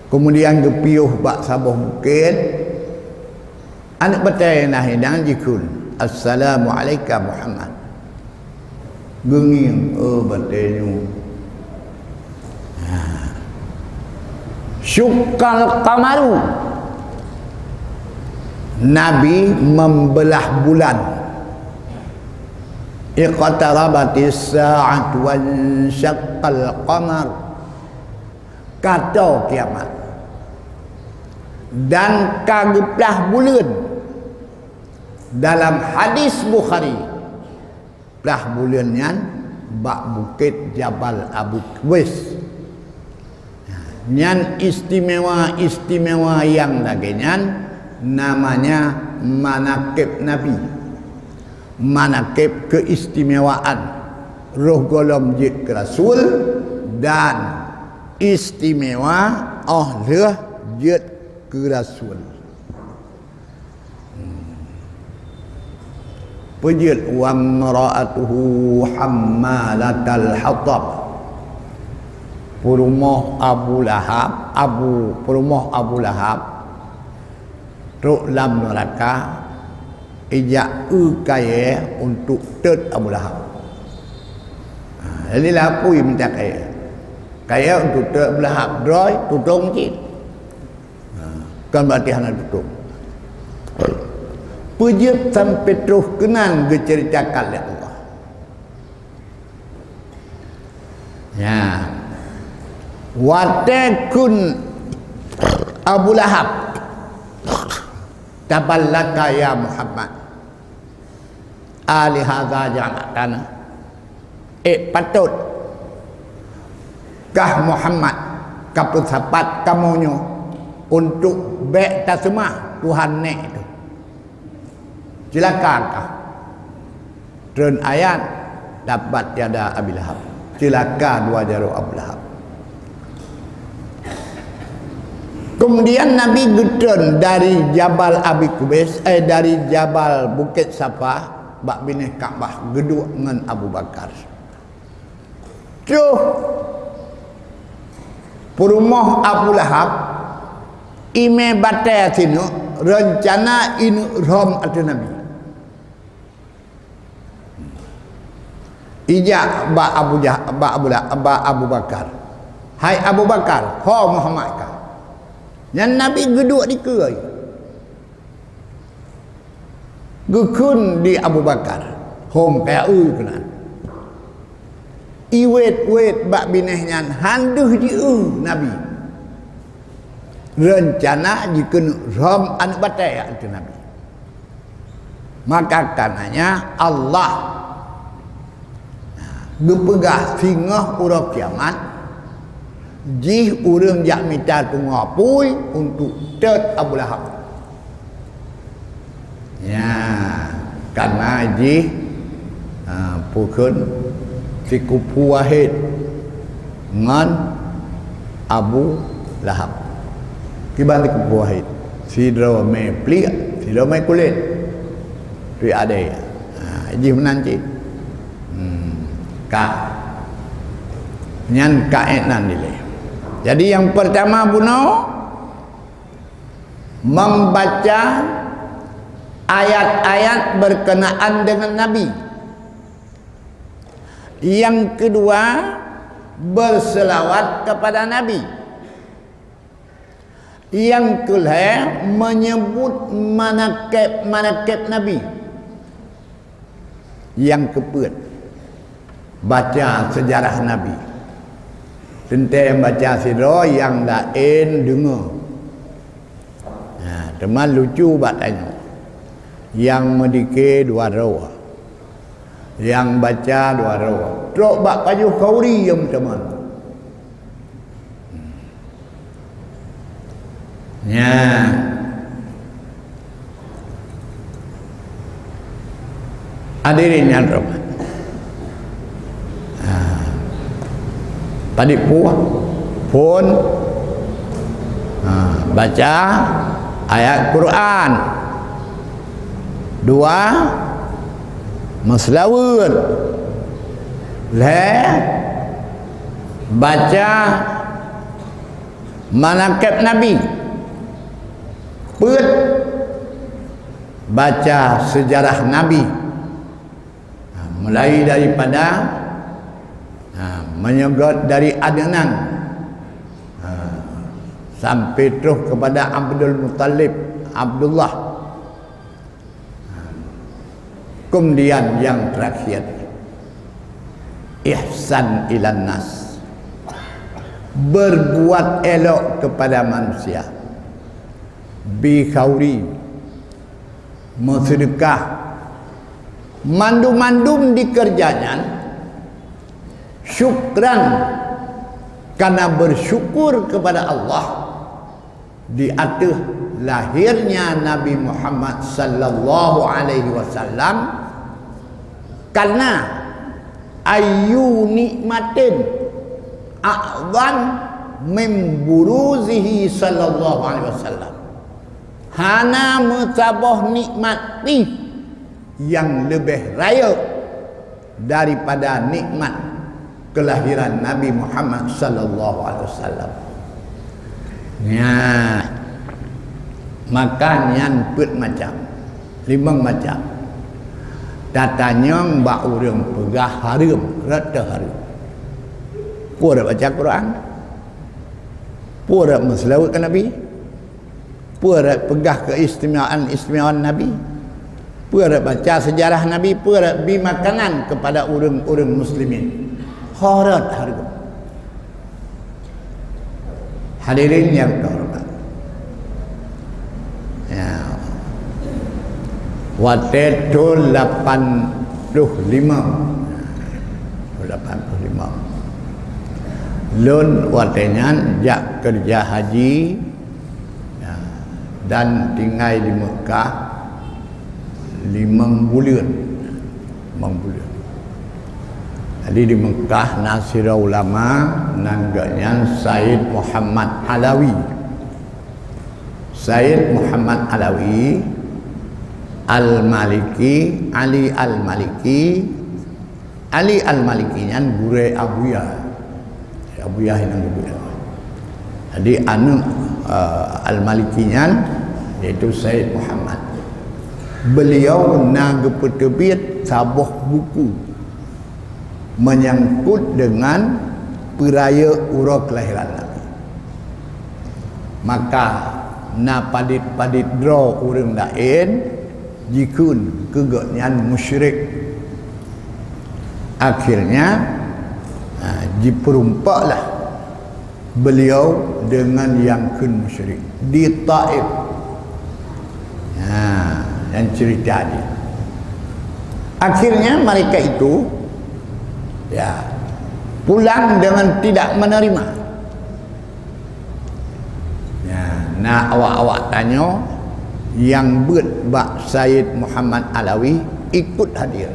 S1: Kemudian gepiuh bak sabah bukit. Anak batai nah hidang jikun. Assalamualaikum Muhammad. Genging batainya. Syukkal qamaru. Nabi membelah bulan. Iqtarabatis sa'at wal syaqqal qamar. Kata kiamat. Dan kageplah bulan dalam hadis Bukhari belah bulan yang bak bukit Jabal Abu Qubais yang istimewa yang laginya namanya manakib Nabi, manakib keistimewaan roh golom jid ke Rasul dan istimewa Allah jid ke Rasul. Pejit wa mara'atuhu hammalatal hatab. Perumah Abu Lahab ruk lam neraka ijak kaya untuk tet Abu Lahab. Jadi lapui minta kaya untuk tet Abu Lahab droi tutung cik. Kan berarti hana tutup. Pejep sampai terus kenal diceritakan oleh Allah. Ya. Watakun Abu Lahab taballaka ya Muhammad. Ali hadza jama'tana. Patut kah Muhammad kaput sapat kamunyo untuk bek tasmah Tuhan nek itu. Celakakah? Turun ayat dapat tiada Abi Lahab. Celaka dua jaro Abu Lahab. Kemudian Nabi getun dari Jabal Abi Qubais, dari Jabal Bukit Safa bak bineh Kaabah geduk dengan Abu Bakar. Tuh perumah Abu Lahab ime batai sinu rencana inu rom atu Nabi. Ijak ba Abu Bakar. Hai Abu Bakar, ho Muhammad ka. Yang Nabi geduk di kerai. Gekun di Abu Bakar. Hom PU kena. Iwet bak binehnya handuh di Nabi. Rencana jika rom anak batai itu Nabi. Maka karenanya Allah gepegah singgah urang kiamat jih urang jak minta tungapui untuk tet Abu Lahab. Ya, karena jih pukul si kupu wahid dengan Abu Lahab. Kibalik kupu wahid. Si drama pelik, si drama kulit. Tu ada. Haji menanci. Kak. Nyan kaenan nilai. Jadi yang pertama buno membaca ayat-ayat berkenaan dengan Nabi. Yang kedua berselawat kepada Nabi. Yang kelima menyebut manakib Nabi. Yang keempat baca sejarah Nabi. Tentang baca sirah yang lain dengar. Teman lucu batanya. Yang mendikir 2 roh. Yang baca 2 roh. Teruk bak baju kauri yang teman. Ya. Hadirin yang terhormat. Tadi pun baca ayat Quran. 2 maslawat. Baca manakib Nabi. Baca sejarah Nabi. Mulai daripada menyebut dari Adnan sampai terus kepada Abdul Muttalib, Abdullah. Kemudian yang terakhir ihsan ilan nas, berbuat elok kepada manusia, bi khauri, bersedekah, mandum-mandum dikerjakan syukran, karena bersyukur kepada Allah di atas lahirnya Nabi Muhammad sallallahu alaihi wasallam, karena ayu nikmatin a'zam min buruzihi sallallahu alaihi wasallam. Hana mentabah nikmati yang lebih raya daripada nikmat kelahiran Nabi Muhammad sallallahu alaihi wasallam. Ya. Makan yang put macam 5 macam. Datanya mbak orang pegah harum, rata harum. Pura baca Quran. Pura menselawatkan Nabi. Pura pegah keistimewaan Nabi. Pura baca sejarah Nabi. Pura beri makanan kepada orang-orang muslimin. Harat harum. Hadirin yang terhormat. Ya. Watetul 85. Lun watenya jak kerja haji ya, dan tinggal di Mekah 5 bulan. 5 bulan. Jadi di Mekah Nasirah Ulama nangganya Said Muhammad Alawi. Said Muhammad Alawi Al-Maliki, Ali Al-Maliki. Ali Al-Maliki nya gure Abuyah. Abuyah yang gure. Jadi anu Al-Maliki nya yaitu Said Muhammad. Beliau naga peterbit sabuh buku menyangkut dengan peraya urah kelahiran Nabi. Maka na padit-padit draw orang lain jikun kegatnya musyrik. Akhirnya diperumpaklah beliau dengan yang kun musyrik di Taif. Dan cerita dia. Akhirnya mereka itu ya pulang dengan tidak menerima. Ya, nah awak-awak tanya yang buat bak Said Muhammad Alawi ikut hadir.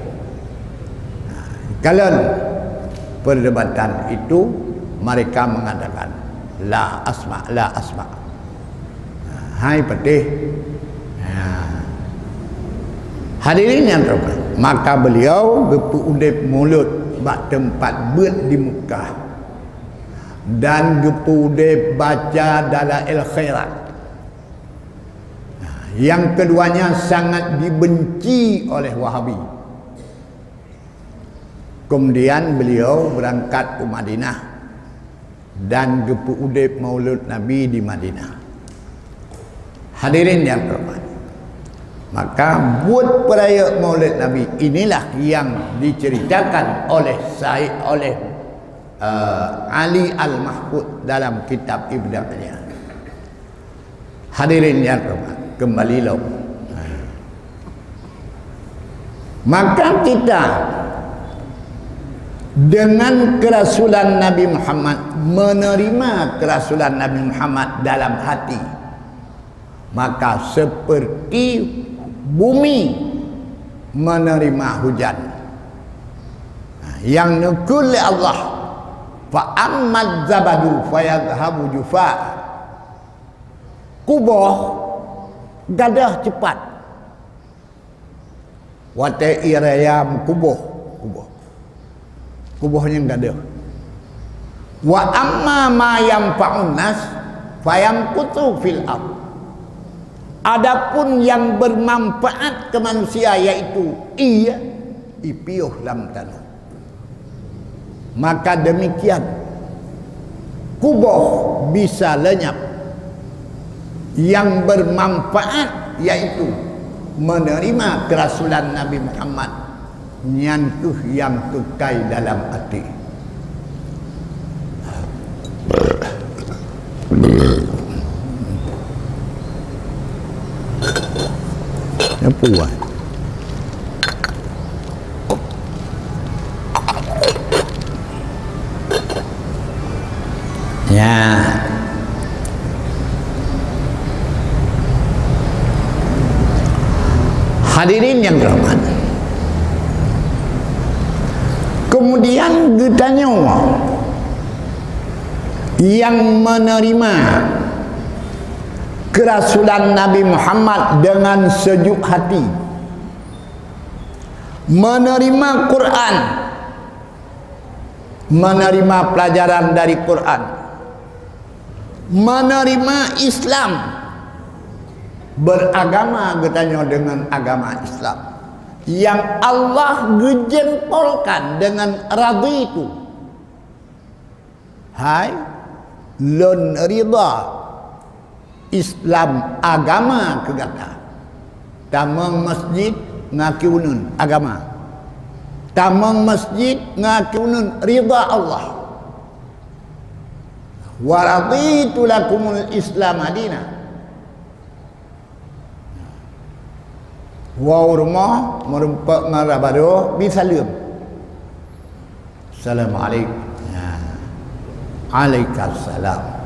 S1: Nah, kalau perdebatan itu mereka mengatakan la asma, la asma. Nah, hai patih. Ya. Hadirin yang terhormat, Maka beliau gepu-udip mulut bak tempat ber di Mekah, dan gepu-udip baca dalail khairat. Yang keduanya sangat dibenci oleh Wahabi. Kemudian beliau berangkat ke Madinah dan gepu-udip maulud Nabi di Madinah. Hadirin yang terhormat, maka buat perayaan maulid Nabi inilah yang diceritakan oleh Ali Al-Mahfud dalam kitab Ibda'nya. Hadirin yang terhormat, kembalilah. Maka kita dengan kerasulan Nabi Muhammad, menerima kerasulan Nabi Muhammad dalam hati, maka seperti bumi menerima hujan yang nukul Allah, fa ammad zabadu fayadhabu jufa. Kubah gadah cepat, wate irayam kubahnya gadah. Wa amma ma yanfa'un nas fayamkutu fil ardh. Adapun yang bermanfaat ke manusia, yaitu ia ipiuh dalam tanah. Maka demikian kubah bisa lenyap. Yang bermanfaat yaitu menerima kerasulan Nabi Muhammad, nyantuh yang kekal dalam hati. Apa buat? Ya. Hadirin yang terhormat, kemudian ditanya yang menerima kerasulan Nabi Muhammad dengan sejuk hati, menerima Quran, menerima pelajaran dari Quran, menerima Islam, beragama katanya dengan agama Islam yang Allah gejengkolkan dengan raditu. Hai lon rida Islam agama kegata. Tamang masjid ngakiunun agama. Tamang masjid ngakiunun rida Allah. Wa raditu lakumul Islam madina. Wa rumah merempak ngarabado bisalam. Assalamualaikum. Ya. Waalaikumsalam.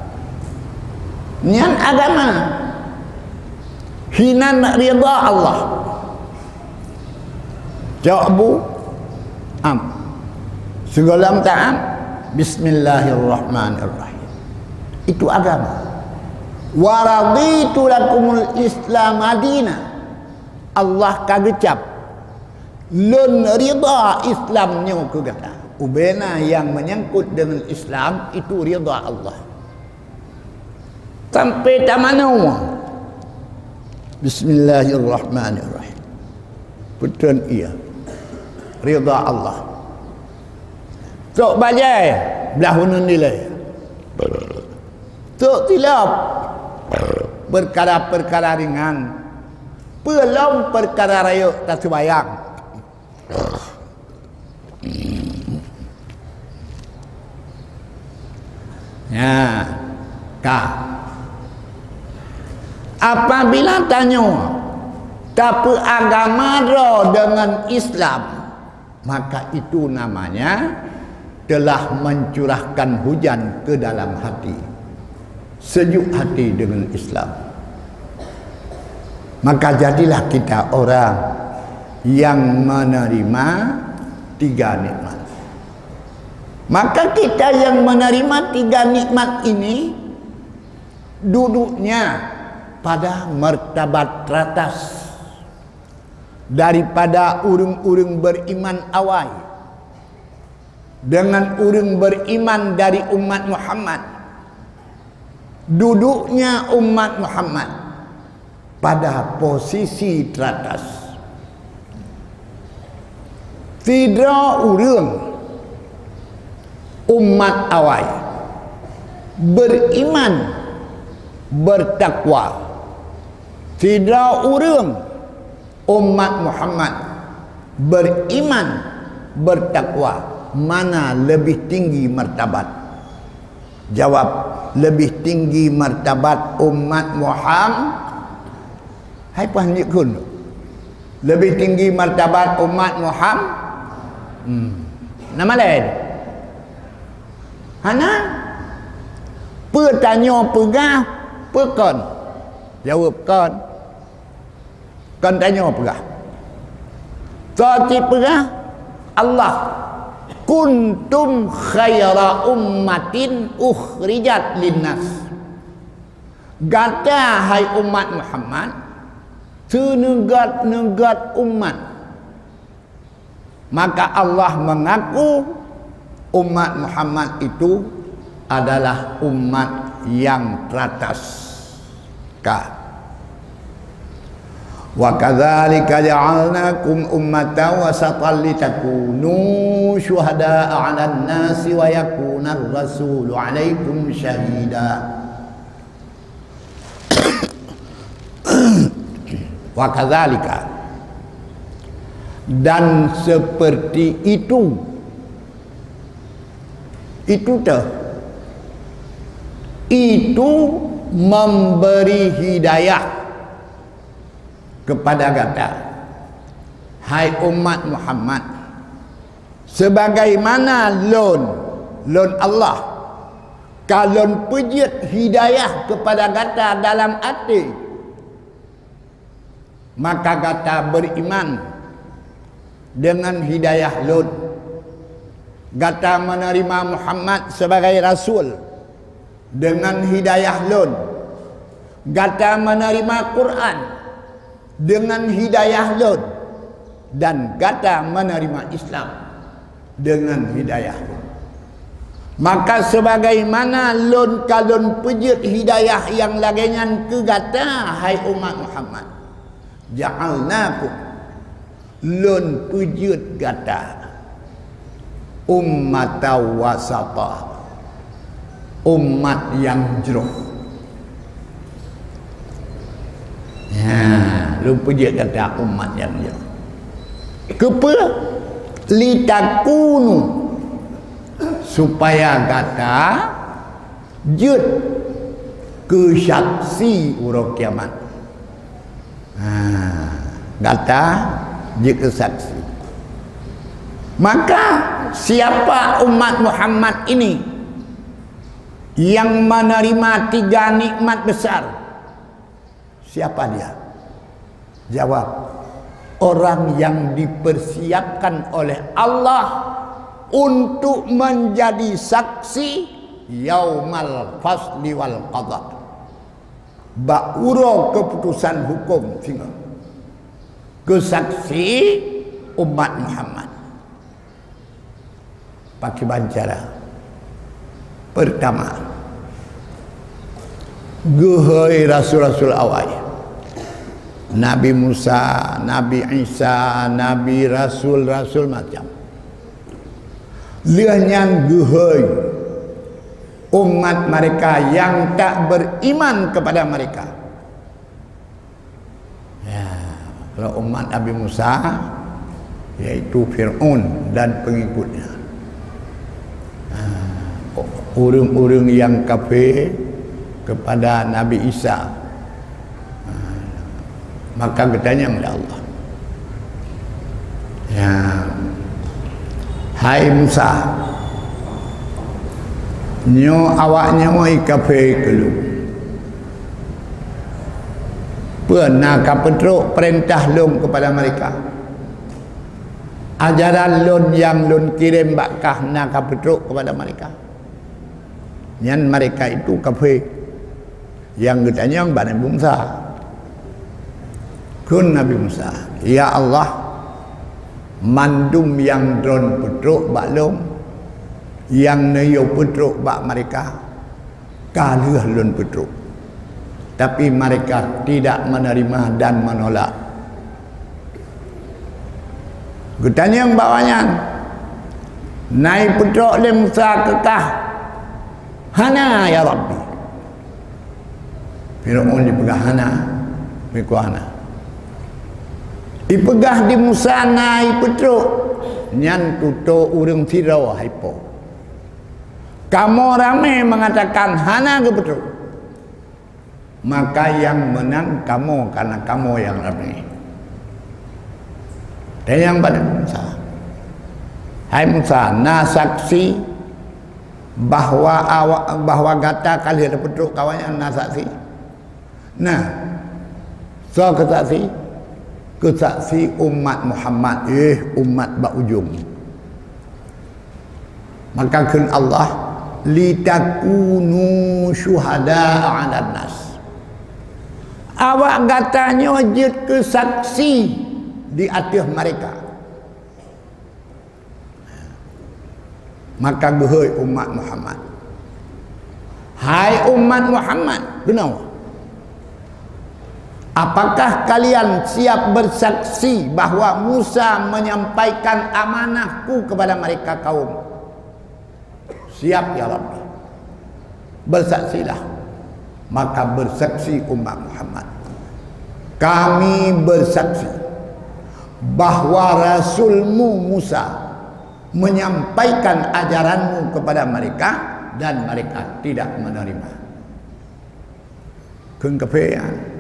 S1: Nian agama hinan rida Allah. Jawab segala ta'am bismillahirrahmanirrahim. Itu agama. Wa raditu lakumul Islam madina. Allah kagecap lun rida Islamnya kegata. Ubena yang menyangkut dengan Islam itu rida Allah. Sampai tamana bismillahirrahmanirrahim. Betul ia rida Allah. Tok bajai belah hunun nilai. Tok tilap perkara-perkara ringan, belum perkara raya tak sembayang. Ya, kah? Apabila tanya, tapi agama dengan Islam, maka itu namanya telah mencurahkan hujan ke dalam hati, sejuk hati dengan Islam. Maka jadilah kita orang yang menerima tiga nikmat. Maka kita yang menerima tiga nikmat ini duduknya pada martabat teratas, daripada urang-urang beriman awal dengan urang beriman dari umat Muhammad. Duduknya umat Muhammad pada posisi teratas. Tidak urang umat awal beriman bertakwa. Tidak urang umat Muhammad beriman bertakwa. Mana lebih tinggi martabat? Jawab, lebih tinggi martabat umat Muhammad. Hai panjikun. Lebih tinggi martabat umat Muhammad. Nama lain. Hana? Pertanya pegah, pekon. Jawab kon. Kon tanya pegah. Tati pegah Allah. Kuntum khaira ummatin ukhrijat linnas. Gata hai umat Muhammad, senegat-negat umat. Maka Allah mengaku umat Muhammad itu adalah umat yang teratas. Wa kadzalika ja'alnakum ummatan wasatan litakunu syuhada'a 'alan nasi wa yakuna ar-rasulu 'alaikum syahida. Wa kadzalika, dan seperti itu memberi hidayah kepada kata hai umat Muhammad, sebagaimana lon Allah kalon pejit hidayah kepada kata dalam hati, maka kata beriman dengan hidayah lon. Kata menerima Muhammad sebagai rasul dengan hidayah lon. Kata menerima Quran dengan hidayah lon, dan kata menerima Islam dengan hidayah lon. Maka sebagaimana lon kalon pejit hidayah yang lagenyan ke kata hai umat Muhammad, ja'alnakum lon pejit kata ummata wasata, umat yang jeroh. Lupa dia kata umat yang dia. Kepa litakunu, supaya kata jut kesaksi urang kiamat. Kata jut kesaksi. Maka siapa umat Muhammad ini yang menerima 3 nikmat besar? Siapa dia? Jawab, orang yang dipersiapkan oleh Allah untuk menjadi saksi yaumal fasli wal qada, ba'ura keputusan hukum tinggal kesaksi umat Muhammad. Pakai bancara pertama, gehoi rasul-rasul awal, Nabi Musa, Nabi Isa, Nabi Rasul-Rasul macam. Lianyan gehoi umat mereka yang tak beriman kepada mereka. Ya, kalau umat Nabi Musa, yaitu Fir'aun dan pengikutnya. Urang-urang yang kafir kepada Nabi Isa, maka bertanya kepada Allah, ya, hai Musa, nyo awaknya mai kafir kelu, pernah kapetruk perintah lom kepada mereka, ajaran lon yang lon kirim bakah nak kapetruk kepada mereka. Yang mereka itu kafir. Yang bertanya kepada Musa, Kun Nabi Musa, ya Allah, mandum yang dron putruk baklum, yang neyo putruk bak mereka, kalah lun putruk. Tapi mereka tidak menerima dan menolak. Gutanya yang bawahnya, naik putruk le Musa kekah, hana ya Rabbi. Fir'aun dipegah hana, mikul hana. Dipegah di Musa naik putruk, nyan tuto urang Fir'aun haipo. Kamu ramai mengatakan hana ke putruk, maka yang menang kamu, karena kamu yang ramai. Dan yang pada Musa, hai Musa, na saksi bahwa gata kali ada putruk kawannya, na saksi. Nah, so kesaksi umat Muhammad, umat bak ujung. Maka kun Allah, litakunu syuhada 'alan nas. Awak katanya wajib kesaksi di atas mereka. Maka gehoi umat Muhammad, hai umat Muhammad, kenapa? Apakah kalian siap bersaksi bahwa Musa menyampaikan amanahku kepada mereka kaum? Siap ya Rabbi. Bersaksilah. Maka bersaksi umat Muhammad, kami bersaksi bahwa Rasulmu Musa menyampaikan ajaranmu kepada mereka dan mereka tidak menerima. Kun kepean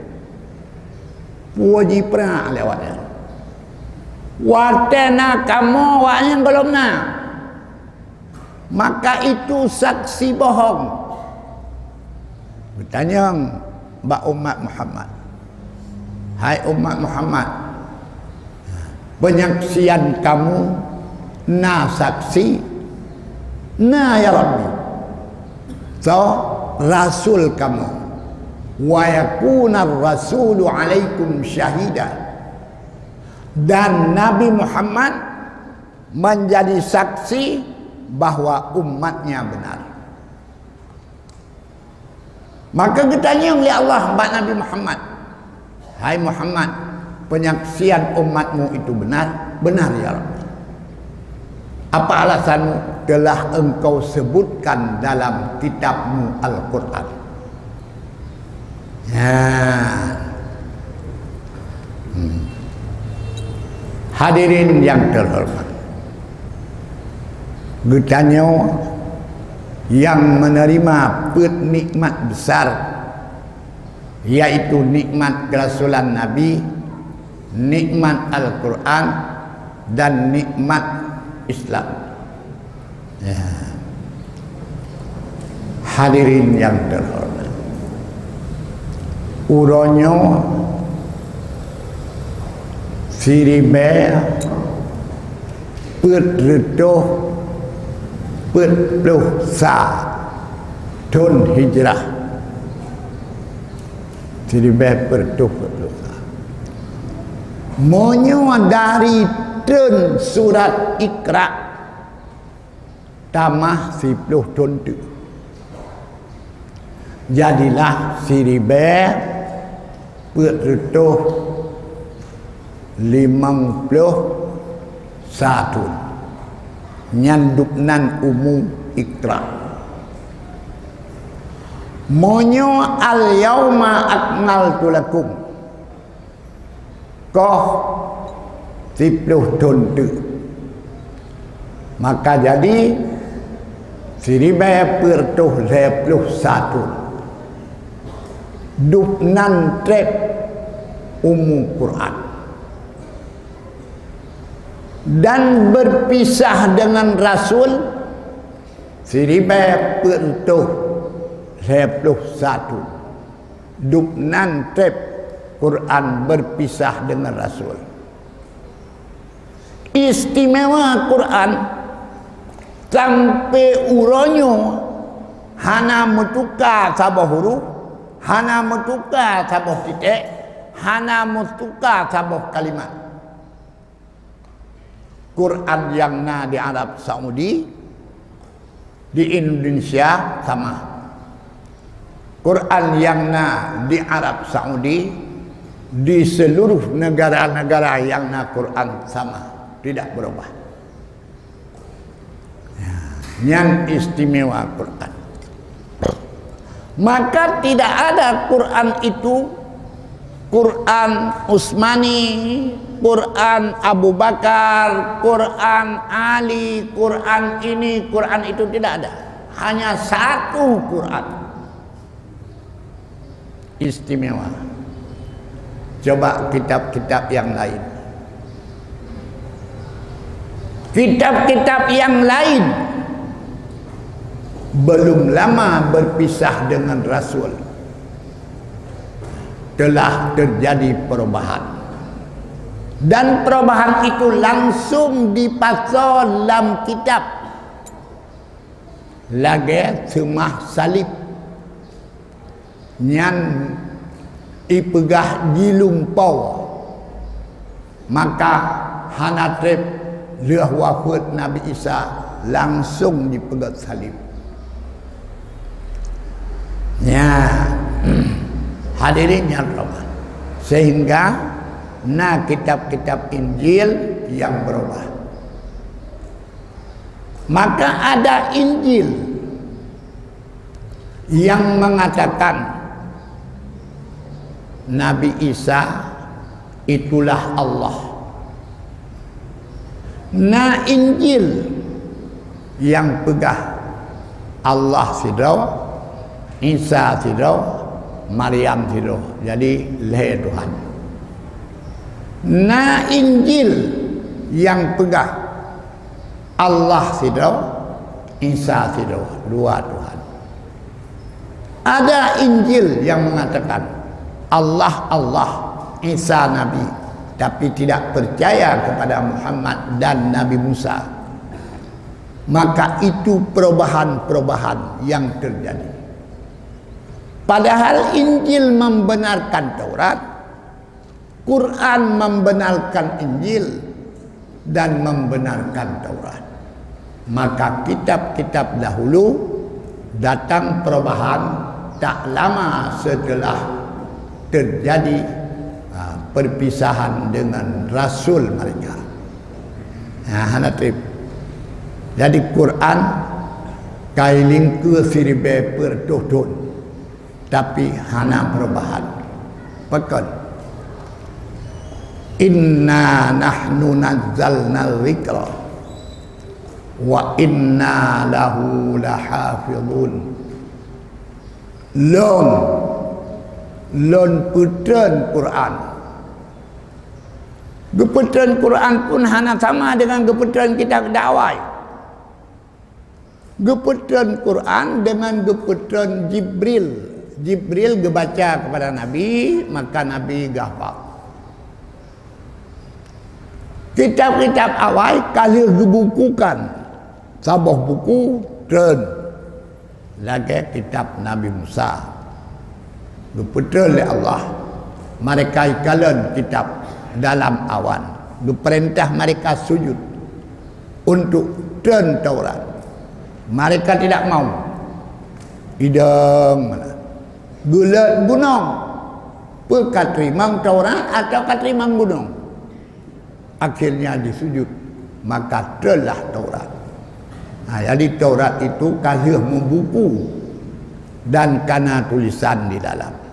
S1: puji pernah lewatnya. Watena kamu waknya belum nak. Maka itu saksi bohong. Bertanya mbak umat Muhammad, hai umat Muhammad, penyaksian kamu na saksi na ya Rabbi. So rasul kamu, wa yakuna rasulu alaikum syahida, dan Nabi Muhammad menjadi saksi bahwa umatnya benar. Maka ditanya oleh Allah kepada Nabi Muhammad, hai Muhammad, penyaksian umatmu itu benar? Benar ya Rabbi. Apa alasanmu? Telah engkau sebutkan dalam kitabmu Al-Quran. Ya. Hadirin yang terhormat, ditanya yang menerima nikmat besar, yaitu nikmat kerasulan Nabi, nikmat Al-Quran, dan nikmat Islam. Ya. Hadirin yang terhormat, uronyo siribe put redoh put sa ton hijrah siribe pertuh sa monyo dari ten surat Iqra tamah 10 ton tu. Jadilah siribe pertuh 51 nyanduknan umum Iqra. Monyo al yauma akmaltu lakum koh 10 ton tu. Maka jadi siribe pertuh 51 duknan trep umum Quran, dan berpisah dengan Rasul siribe pertuh 51 duknan trep Quran berpisah dengan Rasul. Istimewa Quran sampai uronyo hana mutuka sabah huruf, hana mutuka sabah titik, hana mutukar sabuh kalimat. Quran yang na di Arab Saudi, di Indonesia sama. Quran yang na di Arab Saudi, di seluruh negara-negara yang na Quran sama, tidak berubah. Yang istimewa Quran. Maka tidak ada Quran itu Quran Utsmani, Quran Abu Bakar, Quran Ali, Quran ini, Quran itu, tidak ada. Hanya satu Quran. Istimewa. Coba kitab-kitab yang lain. Kitab-kitab yang lain belum lama berpisah dengan Rasul, telah terjadi perubahan, dan perubahan itu langsung dipasal dalam kitab lagi semah salib nyan ipegah jilumpau, maka hanatrep leh wafat Nabi Isa langsung dipegat salib. Ya, hadirin yang rahmat, sehingga na kitab-kitab Injil yang berubah. Maka ada Injil yang mengatakan Nabi Isa itulah Allah. Na Injil yang pegah Allah sidau, Isa sidau, Maryam sidau, jadi leher Tuhan. Na Injil yang pegah Allah sidau, Isa sidau, dua Tuhan. Ada Injil yang mengatakan Allah Allah, Isa Nabi, tapi tidak percaya kepada Muhammad dan Nabi Musa. Maka itu perubahan-perubahan yang terjadi. Padahal Injil membenarkan Taurat, Quran membenarkan Injil dan membenarkan Taurat. Maka kitab-kitab dahulu datang perubahan tak lama setelah terjadi perpisahan dengan Rasul mereka. Jadi Quran kailing ke siribe pertutun, tapi hana perubahan. Pekan inna nahnu nazzalna dzikra wa inna lahu lahafizun. Lon putran Quran. Geputran Quran pun hana sama dengan geputran kitab dakwah. Geputran Quran dengan geputran Jibril. Jibril gebaca kepada Nabi, maka Nabi gahfal. Kitab-kitab awal kalau gebukukan sabah buku tren lagi kitab Nabi Musa geputra oleh Allah, mereka ikalan kitab dalam awan, geperintah mereka sujud untuk tren Taurat, mereka tidak mau. Idang mana gulat gunung pekatrimang Taurat atau katrimang gunung, akhirnya disujud, maka telah Taurat. Jadi Taurat itu kalau membuku dan kana tulisan di dalam.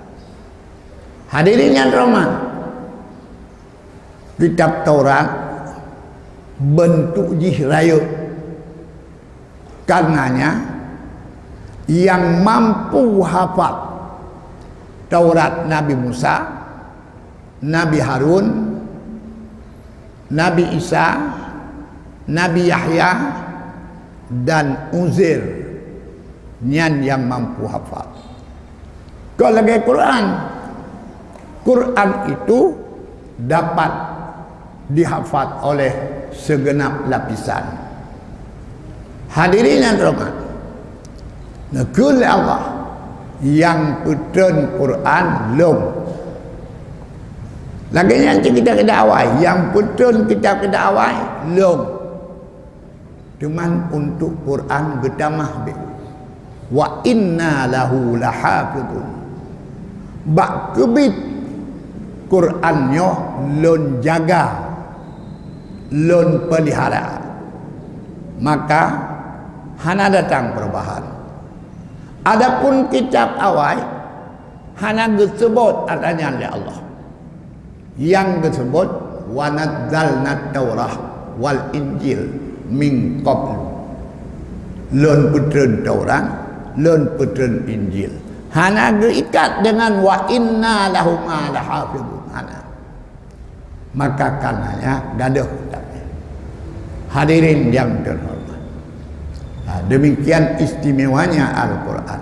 S1: Hadirin yang rahmat, kitab Taurat bentuk jihraya, karenanya yang mampu hafal Taurat Nabi Musa, Nabi Harun, Nabi Isa, Nabi Yahya dan Uzair, nyan yang mampu hafal. Kalau lagi Quran itu dapat dihafal oleh segenap lapisan. Hadirin yang rahmat, negeri Allah yang putran Quran Lagi yang kita kena awal, yang betul kita kena awal, long. Cuman untuk Quran getamah be. Wa inna lahu lahafidun. Bak kebit Qurannya lon jaga, lon pelihara. Maka hana datang perubahan. Adapun kitab awal hana disebut adanya oleh Allah. Yang disebut wa nazzalna Taurah wal Injil min qablu. Lon putren Taurat, lon putren Injil. Hana diikat dengan wa inna lahu ma lahafidun. Hana. Maka karenanya gaduh kitabnya. Hadirin yang terhormat. Demikian istimewanya Al-Quran.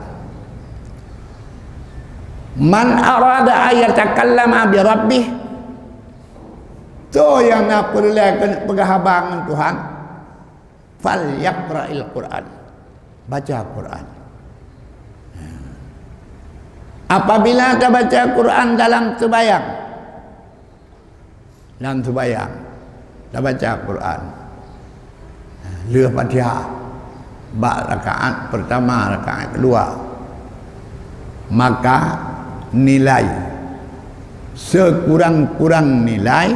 S1: Man arada ayatakallama bi rabbih, tu yang nak perlahan penghabang dengan Tuhan, fal yaqra'il Quran, baca Quran. Apabila kita baca Quran dalam sembahyang, kita baca Quran, lewat Fatihah, bak rakaat pertama, rakaat kedua, maka nilai sekurang-kurang nilai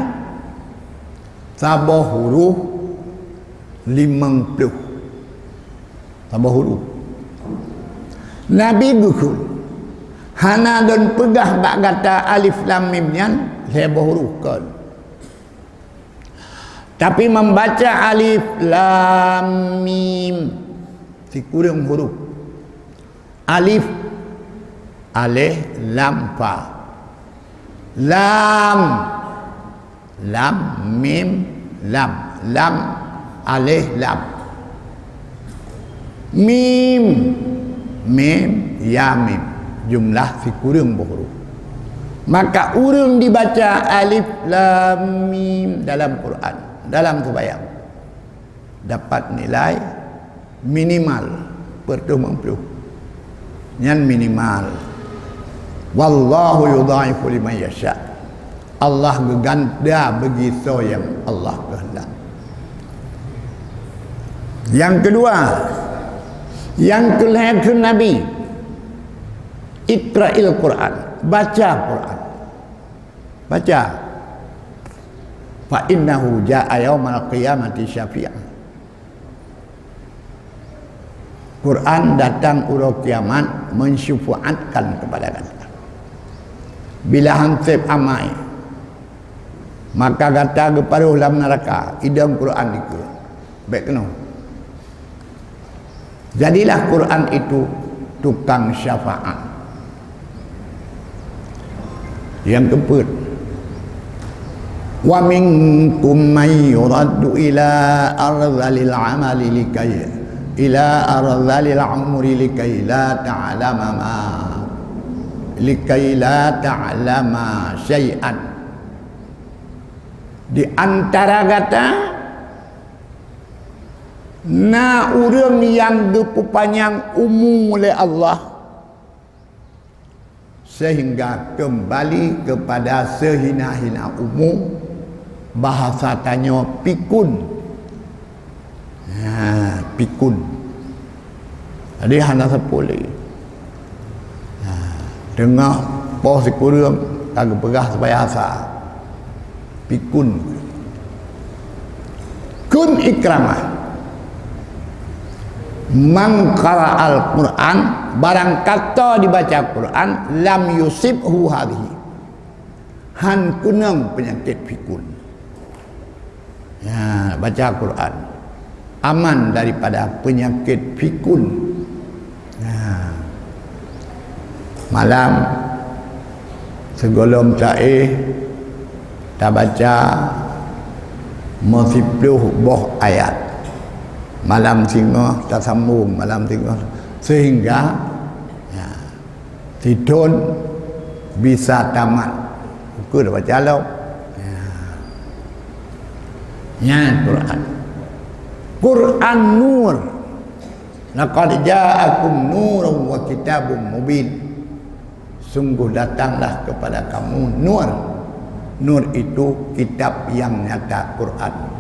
S1: sabah huruf 50. Sabah huruf. Nabi gukul hana don pegah bak kata alif lam mim nyan sabah huruf kan. Tapi membaca alif lam mim si kurang huruf. Alif lam fa. Lam mim lam alif lam. Mim ya mim. Jumlah si kurang huruf. Maka urang dibaca alif lam mim dalam Quran, dalam sembahyang, dapat nilai minimal per 20. Yang minimal. Wallahu yudhaifu liman yasha. Allah geganda begitu yang Allah kehendak. Yang kedua, yang kelihatan Nabi, ikra'il Quran, baca Quran. Baca. Fa innahu jaa'a yaumal qiyamati syafi'an. Quran datang urang kiamat mensyufaatkan kepada kita. Bila hansip amai, maka kata kepada dalam neraka, idam Quran itu baik kena. Jadilah Quran itu tukang syafaat. Yang keempat, wa minkum may yuraddu ila ardhil amali ila ardhil umri likai la ta'lama syai'an. Di antara kata na urang yang dipanjang umur oleh Allah sehingga kembali kepada sehina-hina umum, bahasa tanya pikun. Pikun. Jadi hana sepulih. Dengar pos kurang kagak pegah supaya asa. Pikun. Kun ikramah. Man qara al-Quran, barang kata dibaca Quran, lam yusibhu hadhihi. Han kunang penyakit pikun. Ya, baca Quran. Aman daripada penyakit pikun. Ya. Malam sebelum taih kita baca masipluh boh ayat. Malam singa kita sambung malam singa sehingga ya, tidur bisa tamat. Buku dah baca lo. Ya, Quran. Quran nur. Laqad ja'akum nurun wa kitabun mubin. Sungguh datanglah kepada kamu nur. Nur itu kitab yang nyata Quran.